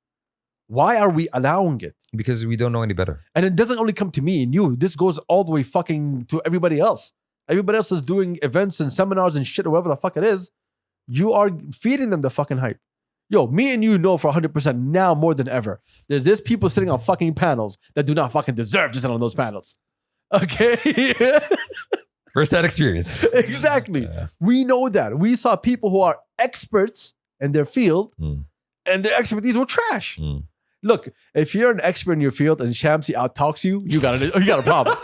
Why are we allowing it? Because we don't know any better. And it doesn't only come to me and you. This goes all the way fucking to everybody else. Everybody else is doing events and seminars and shit or whatever the fuck it is. You are feeding them the fucking hype. Yo, me and you know for 100% now more than ever. There's people sitting on fucking panels that do not fucking deserve to sit on those panels. Okay? First hand experience. Exactly. Yeah. We know that. We saw people who are experts in their field Mm. and their expertise were trash. Mm. Look, if you're an expert in your field and Shamsi out-talks you, you got a problem.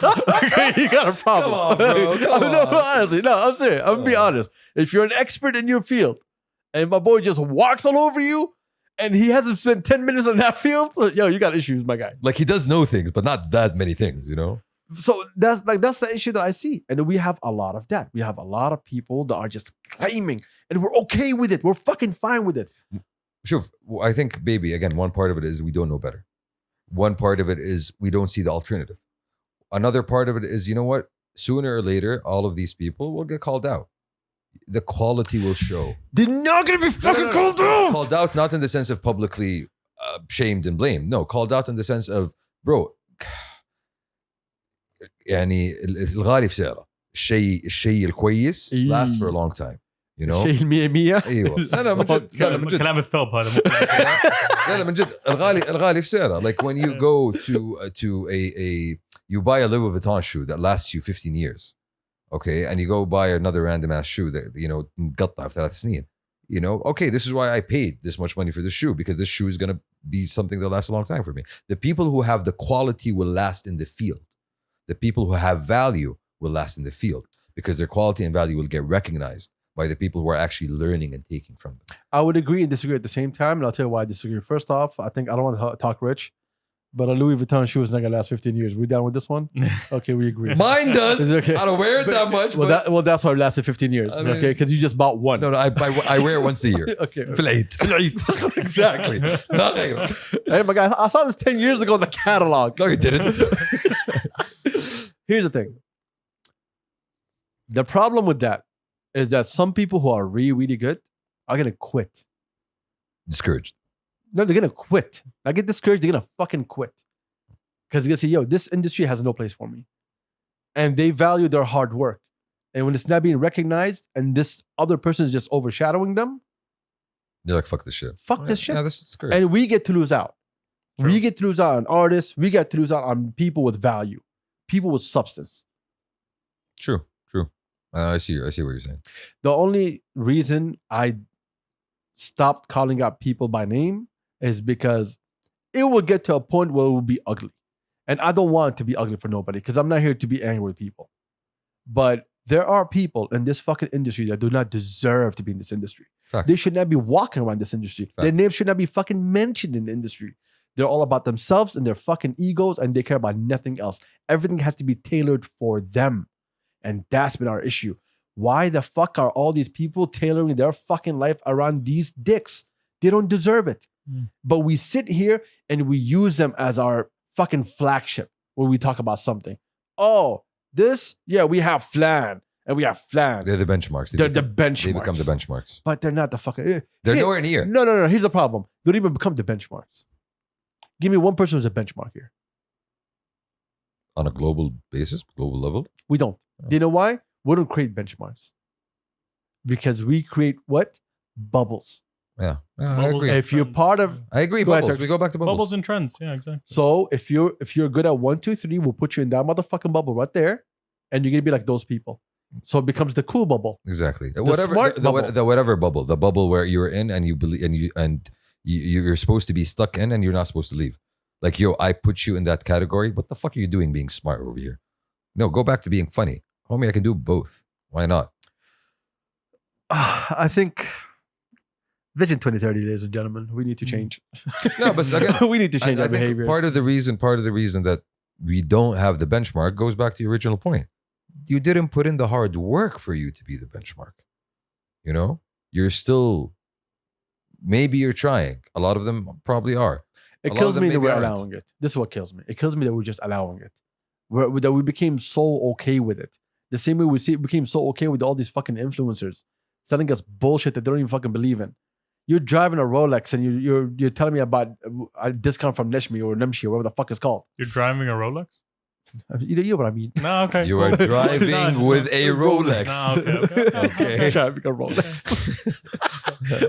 Okay, you got a problem. Come on, bro. Come No, on. honestly, no, I'm serious. I'm gonna be honest. If you're an expert in your field and my boy just walks all over you and he hasn't spent 10 minutes in that field, yo, you got issues, my guy. Like he does know things, but not that many things, you know? So that's the issue that I see. And we have a lot of that. We have a lot of people that are just claiming and we're okay with it. We're fucking fine with it. Shuf, I think, baby, again, one part of it is we don't know better. One part of it is we don't see the alternative. Another part of it is, you know what? Sooner or later, all of these people will get called out. The quality will show. They're not gonna be fucking called out. Called out, not in the sense of publicly shamed and blamed. No, called out in the sense of, bro, يعني الغالي في سعره. الشيء الكويس lasts for a long time. You know. شيء المية مية. ايوه. لا من جد. لا من جد. كلام الثوب هذا. لا من جد. الغالي في سعره. Like when you go to a you buy a Louis Vuitton shoe that lasts you 15 years. Okay, and you go buy another random ass shoe that مقطع في 3 سنين. You know, okay, this is why I paid this much money for this shoe, because this shoe is going to be something that lasts a long time for me. The people who have the quality will last in the field. The people who have value will last in the field because their quality and value will get recognized by the people who are actually learning and taking from them. I would agree and disagree at the same time, and I'll tell you why I disagree. First off, I don't want to talk rich, but a Louis Vuitton shoe is not gonna last 15 years. We down with this one? Okay, we agree. Mine does. Okay. I don't wear it that much. Well, that's why it lasted 15 years. I mean, okay, because you just bought one. No, I wear it once a year. Okay. في العيد. Exactly. Not غير. Hey, my guy, I saw this 10 years ago in the catalog. No, you didn't. Here's the thing. The problem with that is that some people who are really, really good are gonna quit. Discouraged. No, they're gonna quit. I get discouraged, they're gonna fucking quit. Because they're gonna say, yo, this industry has no place for me. And they value their hard work. And when it's not being recognized and this other person is just overshadowing them, They're like, fuck this shit. fuck this shit. Yeah, this is discouraged. And we get to lose out. True. We get to lose out on artists. We get to lose out on people with value, people with substance. True. I see what you're saying. The only reason I stopped calling out people by name is because it will get to a point where it will be ugly. And I don't want it to be ugly for nobody because I'm not here to be angry with people. But there are people in this fucking industry that do not deserve to be in this industry. Facts. They should not be walking around this industry. Their Facts. name should not be fucking mentioned in the industry. They're all about themselves and their fucking egos, and they care about nothing else. Everything has to be tailored for them. And that's been our issue. Why the fuck are all these people tailoring their fucking life around these dicks? They don't deserve it. But we sit here and we use them as our fucking flagship when we talk about something. Oh, we have flan. And we have flan. They're the benchmarks. They're the benchmarks. They become the benchmarks. But they're not the fucking... They're nowhere near. No. Here's the problem. They don't even become the benchmarks. Give me one person who's a benchmark here. On a global basis, global level? We don't. Do you know why? We don't create benchmarks. Because we create what? Bubbles. Yeah. I Bubbles. agree. If you're part of... I agree. Go ahead, Bubbles. Turks. We go back to bubbles. Bubbles and trends. Yeah, exactly. So if you're good at 1, 2, 3, we'll put you in that motherfucking bubble right there. And you're going to be like those people. So it becomes the cool bubble. Exactly. smart bubble. The whatever bubble. The bubble where you're in and you believe and you're supposed to be stuck in and you're not supposed to leave. Like, yo, I put you in that category. What the fuck are you doing being smart over here? No, go back to being funny. Homie, I can do both. Why not? I think Vision 2030, ladies and gentlemen, we need to change. No, but again, we need to change I our think behavior. part of the reason that we don't have the benchmark goes back to your original point. You didn't put in the hard work for you to be the benchmark. You know, you're still, maybe you're trying. A lot of them probably are. It A lot kills of them me that maybe we're aren't. allowing it. This is what kills me. It kills me that we're just allowing it. That we became so okay with it. The same way we became so okay with all these fucking influencers selling us bullshit that they don't even fucking believe in. You're driving a Rolex and you're telling me about a discount from Neshmi or Nemshi or whatever the fuck it's called. You're driving a Rolex? You know what I mean. No, okay. You are driving No, with a Rolex. No, okay. Okay. Driving a Rolex.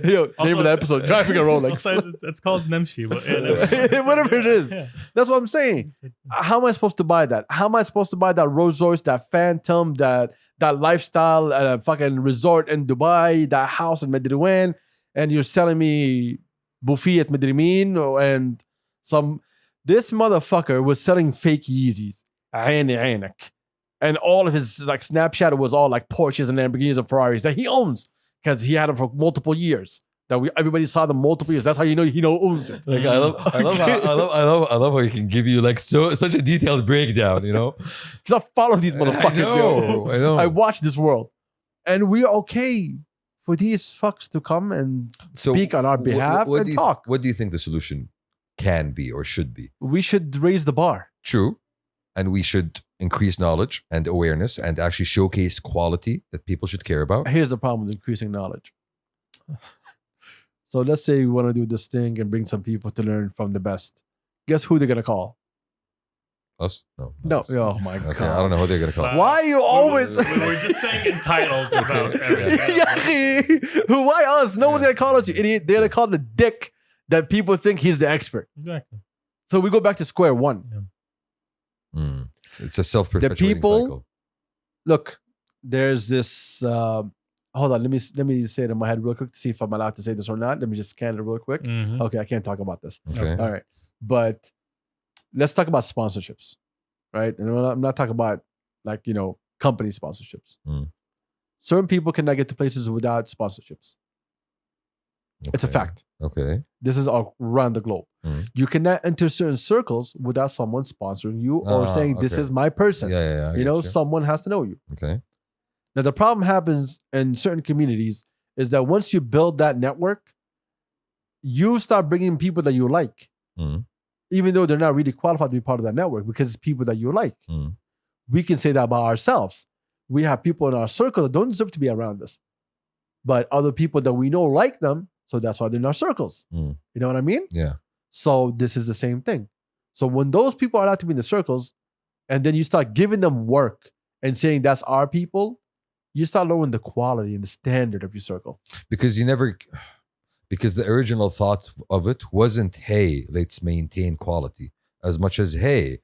Yo, name of the episode, driving a Rolex. Also, it's called Nemshi. But yeah, Whatever it is. Yeah. That's what I'm saying. How am I supposed to buy that? How am I supposed to buy that Rolls Royce, that Phantom, that lifestyle at a fucking resort in Dubai, that house in Medellin, and you're selling me buffet at Medellin and some... This motherfucker was selling fake Yeezys. عيني عينك. And all of his like Snapchat was all like Porsches and Lamborghinis and Ferraris that he owns because he had them for multiple years. Everybody saw them multiple years. That's how you know he owns it. Like I love how he can give you like such a detailed breakdown, you know? Because I follow these motherfuckers. I know. I watch this world. And we're okay for these fucks to come and speak on our behalf and talk. What do you think the solution can be or should be? We should raise the bar. True. And we should increase knowledge and awareness and actually showcase quality that people should care about. Here's the problem with increasing knowledge. So let's say we want to do this thing and bring some people to learn from the best. Guess who they're gonna call? Us? No. No. us. Oh my Okay, god. I don't know who they're gonna call. Why are you always? We're just saying entitled about everything. Yeah, why us? No one's gonna call us, you idiot. They're gonna call the dick that people think he's the expert. Exactly. So we go back to square one. It's a self-perpetuating people- cycle. Look, there's this. Hold on, let me say it in my head real quick to see if I'm allowed to say this or not. Let me just scan it real quick. Mhm. Okay, I can't talk about this. Okay. All right, but let's talk about sponsorships, right? And I'm not talking about like company sponsorships. Mm. Certain people cannot get to places without sponsorships. It's a Okay. fact. Okay. This is all around the globe. Mm. You cannot enter certain circles without someone sponsoring you or saying, "This okay. is my person." Yeah. I you know, get someone has to know you. Okay. Now, the problem happens in certain communities is that once you build that network, you start bringing people that you like, Mm. even though they're not really qualified to be part of that network because it's people that you like. Mm. We can say that about ourselves. We have people in our circle that don't deserve to be around us, but other people that we know like them, so that's why they're in our circles. Mm. You know what I mean? Yeah. So this is the same thing. So when those people are allowed to be in the circles, and then you start giving them work and saying that's our people, you start lowering the quality and the standard of your circle. Because the original thought of it wasn't, hey, let's maintain quality, as much as, hey,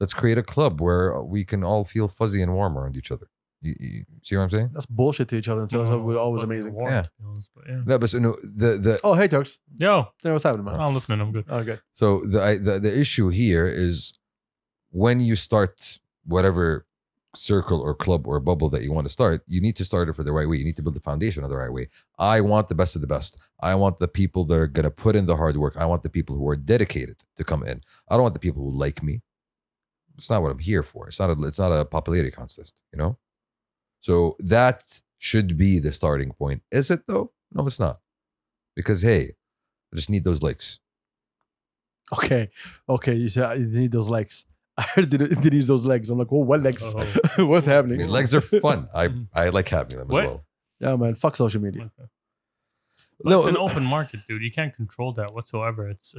let's create a club where we can all feel fuzzy and warm around each other. You see what I'm saying? That's bullshit to each other. So we're always amazing. Warm, Yeah. to be honest, but yeah. No, but so no, the Oh, hey, Turks. Yo, Hey, what's happening, man? I'm listening. I'm good. Oh, good. so the issue here is when you start whatever circle or club or bubble that you want to start, you need to start it for the right way. You need to build the foundation of the right way. I want the best of the best. I want the people that are gonna put in the hard work. I want the people who are dedicated to come in. I don't want the people who like me. It's not what I'm here for. It's not a popularity contest, you know? So that should be the starting point. Is it though? No, it's not. Because hey, I just need those likes. Okay. You said you need those legs. I heard they need those legs. I'm like, oh, what legs? Oh. What's I happening? mean, legs are fun. I like having them What? as well. Yeah, man. Fuck social media. But No, it's an open market, dude. You can't control that whatsoever. It's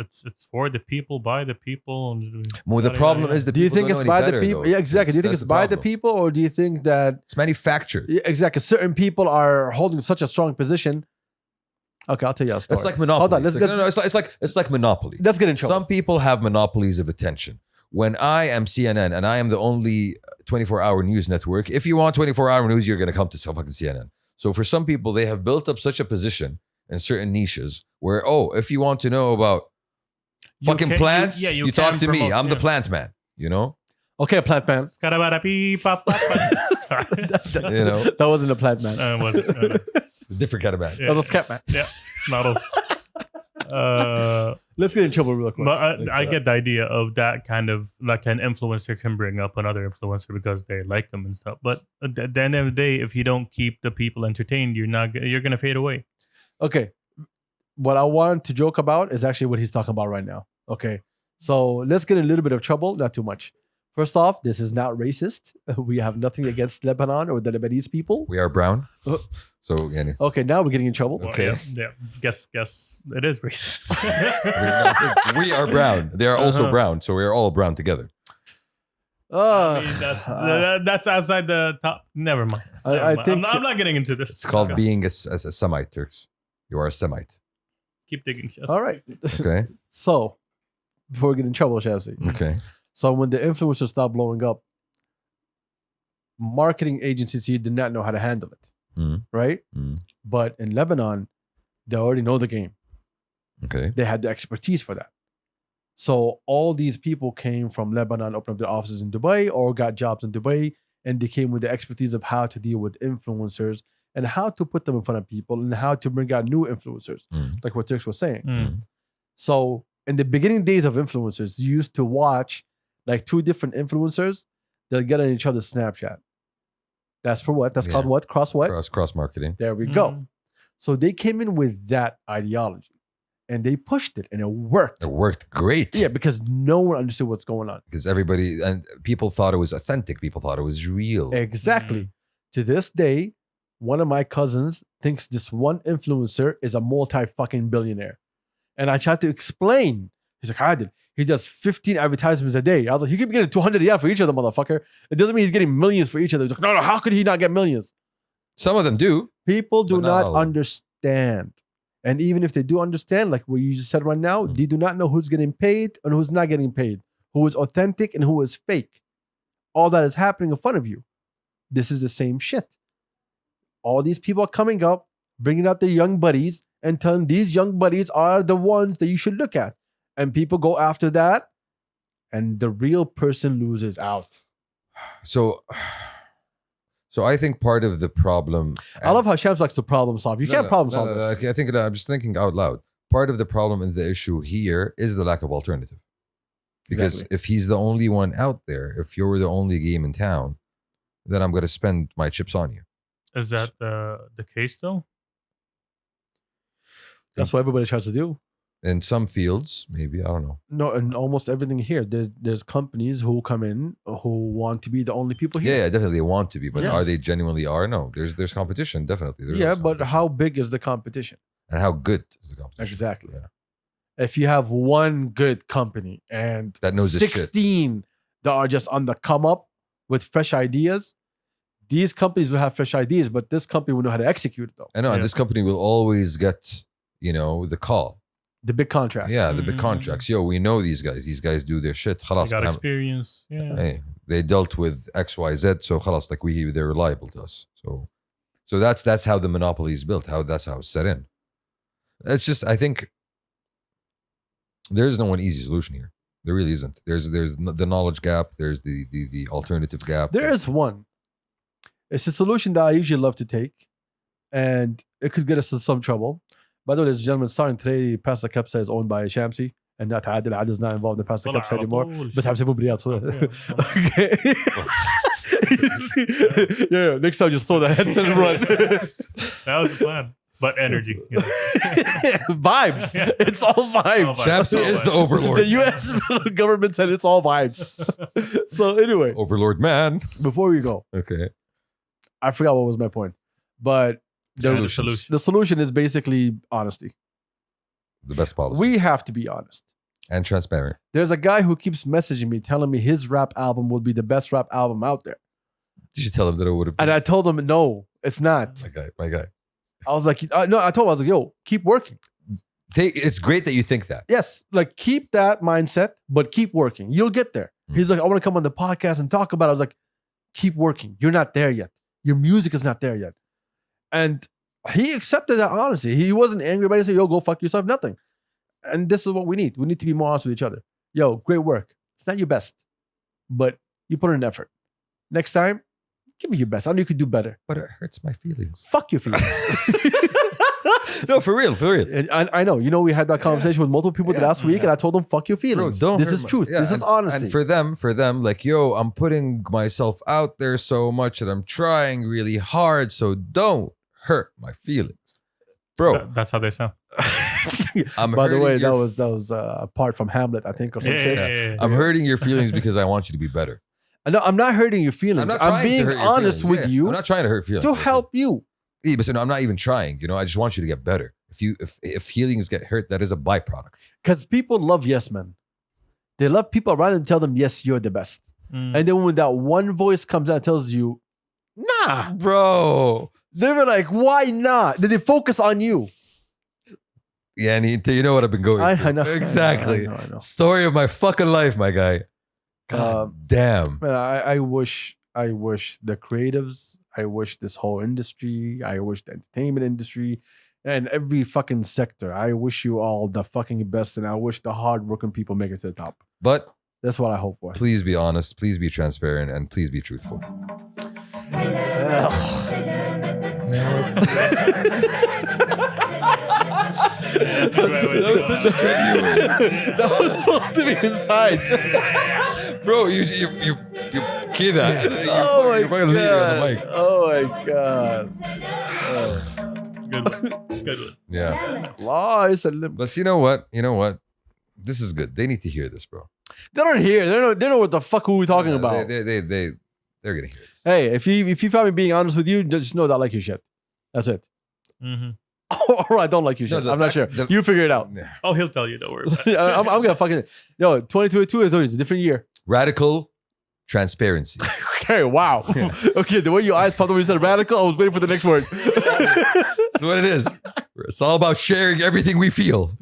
for the people, by the people. Well, the problem is that Do you people think don't it's know any by the better, people? though. Yeah, exactly. Do you think That's it's by the problem. people, or do you think that It's manufactured. yeah, exactly certain people are holding such a strong position? Okay, I'll tell you a story. It's like monopoly. Hold on, It's like monopoly. let's get in trouble. Some people have monopolies of attention. When I am CNN and I am the only 24-hour news network, if you want 24-hour news, you're going to come to fucking CNN. So for some people, they have built up such a position in certain niches where, if you want to know about fucking plants, you talk to me. I'm the plant man, you know? Okay, plant man. Sorry. You know? That wasn't a plant man. It wasn't. Different kind of man. Yeah. That was a scat man. Yeah, not a. Let's get in trouble real quick. But I get the idea of that kind of like an influencer can bring up another influencer because they like them and stuff. But at the end of the day, if you don't keep the people entertained, you're gonna fade away. Okay. What I want to joke about is actually what he's talking about right now. Okay. So let's get in a little bit of trouble, not too much. First off, this is not racist. We have nothing against Lebanon or the Lebanese people. We are brown. So, yeah. Okay, now we're getting in trouble. Well, Okay. Yeah. Guess it is racist. We are brown. They are also Uh-huh. brown. So we are all brown together. I mean, that's outside the top. Never mind. I Never mind. think- I'm not getting into this. It's called Okay. being a Semite, Turks. You are a Semite. Keep digging. Chefs. All right. Okay. So, before we get in trouble, Shamsi. Okay. So when the influencers stopped blowing up, marketing agencies here did not know how to handle it, Mm. right? Mm. But in Lebanon, they already know the game. Okay. They had the expertise for that. So all these people came from Lebanon, opened up their offices in Dubai or got jobs in Dubai, and they came with the expertise of how to deal with influencers and how to put them in front of people and how to bring out new influencers, Mm. like what Turks was saying. Mm. So in the beginning days of influencers, you used to watch like two different influencers that get on each other's Snapchat. That's for what? That's Yeah. called what? Cross what? Cross marketing. There we go. Mm. So they came in with that ideology and they pushed it and it worked. It worked great. Yeah, because no one understood what's going on. Because everybody and people thought it was authentic. People thought it was real. Exactly. To this day, one of my cousins thinks this one influencer is a multi-fucking billionaire. And I tried to explain. He's like, Adil, he does 15 advertisements a day. I was like, he could be getting 200 for each of them, motherfucker. It doesn't mean he's getting millions for each of them. He's like, no, how could he not get millions? Some of them do. People do But not not all of them. understand. And even if they do understand, like what you just said right now, they do not know who's getting paid and who's not getting paid, who is authentic and who is fake. All that is happening in front of you. This is the same shit. All these people are coming up, bringing out their young buddies and telling these young buddies are the ones that you should look at. And people go after that, and the real person loses out. So I think part of the problem. I love how Shams likes to problem solve. You can't problem solve this. I think I'm just thinking out loud. Part of the problem and the issue here is the lack of alternative. Because Exactly. if he's the only one out there, if you're the only game in town, then I'm going to spend my chips on you. Is that the case though? That's what everybody tries to do. In some fields, maybe, I don't know. No, and almost everything here. There's companies who come in who want to be the only people here. Yeah, definitely they want to be, but Yes. are they genuinely are? No, there's competition, definitely. There's Yeah, always but competition. how big is the competition? And how good is the competition? Exactly. Yeah. If you have one good company and That knows his shit. 16 that are just on the come up with fresh ideas, these companies will have fresh ideas, but this company will know how to execute it though. I know, and Yeah. this company will always get, the call. The big contracts. Yeah, the big Mhm. contracts. Yo, we know these guys. These guys do their shit. They خلاص, got I'm- experience. Yeah. hey, they dealt with XYZ, so خلاص, like they're reliable to us. So that's how the monopoly is built. That's how it's set in. It's just, I think there is no one easy solution here. There really isn't. There's the knowledge gap. There's the alternative gap. There is one. It's a solution that I usually love to take, and it could get us in some trouble. By the way, ladies and gentlemen, starting today, Pastor Kabsa is owned by Shamsi, and not Adil. Adil is not involved in Pastor طلع Kabsa على anymore. طول But شيء. Shamsi مو برياض. Okay. Okay. You see? Yeah, next time just throw the headset and run. That was the plan. But energy. Vibes. It's all vibes. All vibes. Shamsi is the overlord. The U.S. government said it's all vibes. So anyway, Overlord man. before we go, Okay. I forgot what was my point, but the Solution. the solution is basically honesty. The best policy. We have to be honest. And transparent. There's a guy who keeps messaging me, telling me his rap album will be the best rap album out there, Did you tell him that it would have been? and I told him no, it's not. My guy. I was like, no, I told him, I was like, yo, keep working. It's great that you think that. Yes, like keep that mindset, but keep working. You'll get there. He's like, I want to come on the podcast and talk about it. I was like, keep working. You're not there yet. Your music is not there yet. And he accepted that honestly. He wasn't angry about it. He said, yo, go fuck yourself. Nothing. And this is what we need. We need to be more honest with each other. Yo, great work. It's not your best, but you put in an effort. Next time, give me your best. I know you could do better. But it hurts my feelings. Fuck your feelings. No, for real. And I know. You know, we had that conversation with multiple people last week, and I told them, fuck your feelings. Bro, don't this hurt is my- truth. Yeah, this is honesty. And for them, like, yo, I'm putting myself out there so much and I'm trying really hard, so don't hurt my feelings. Bro, That's how they sound. I'm By the hurting way, your- that was a part from Hamlet, I think, or some shit. I'm hurting your feelings because I want you to be better. No, I'm not hurting your feelings. I'm not I'm trying to being hurt your honest feelings. with Yeah, you I'm not trying to hurt feelings. to help you. Yeah, but I'm not even trying. I just want you to get better. If feelings get hurt, that is a byproduct. Because people love yes men. They love people around and tell them, yes, you're the best. Mm. And then when that one voice comes out and tells you, nah, Bro. they're like, why not? Then they focus on you. Yeah, and you know what I've been going through. I know. Exactly. I know. Story of my fucking life, my guy. God damn. Man, I wish the creatives, I wish this whole industry, I wish the entertainment industry, and every fucking sector. I wish you all the fucking best, and I wish the hardworking people make it to the top. But That's what I hope for. please be honest, please be transparent, and please be truthful. That's a great way to go. That was supposed to be inside. Bro, you kid that. Oh You're my fucking leaving on the god. mic. Oh my god. Good one. Good one. Yeah. Allah يسلم. But you know what? This is good. They need to hear this, bro. They don't hear. They know what the fuck who we're talking about. They're gonna hear this. Hey, if you find me being honest with you, just know that I like your shit. That's it. Mhm. Or I don't like you. No, Shit. the I'm not fact- sure. the- You figure it out. Oh, he'll tell you. Don't worry about it. I'm gonna fucking 2022 is a different year. Radical transparency. Okay, wow. Okay, the way your eyes popped when you said radical, I was waiting for the next word. That's what it is. It's all about sharing everything we feel.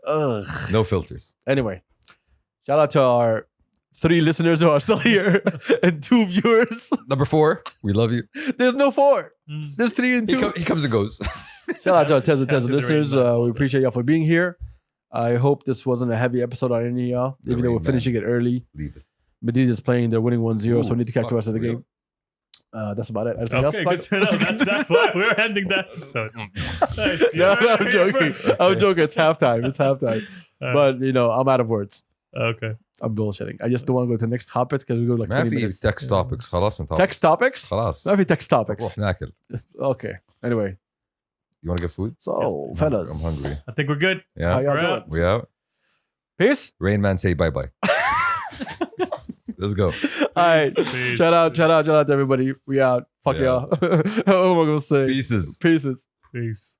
Ugh. No filters. Anyway, shout out to our 3 listeners who are still here and 2 viewers. Number 4, we love you. There's no 4. Mm. There's 3 and 2. He comes and goes. Shout out to our tens and Shout tens out of to the listeners. Rain Man. We appreciate y'all for being here. I hope this wasn't a heavy episode on any of y'all, The even though Rain we're finishing it early. Leave it. Madrid is playing. They're winning 1-0, so we need to catch Fuck, the rest of the real. game. That's about it. Anything else? Okay, Mike? good to know. That's why we're ending the episode. Nice. No, I'm joking. I'm joking. It's halftime. It's halftime. But, I'm out of words. Okay. I'm bullshitting. I just don't want to go to the next topic because we go like ما 20 في minutes. text topics خلاص انت Text topics? خلاص ما في text topics. روح ناكل. Okay. Anyway. You want to get food? So, fellas. I'm hungry. I think we're good. How Yeah. y'all We're doing? out. We out. Peace. Rain Man say bye bye. Let's go. All right. Peace. Shout out to everybody. We out. Fuck Yeah. y'all. What am I going to say? Pieces. Pieces. Peace.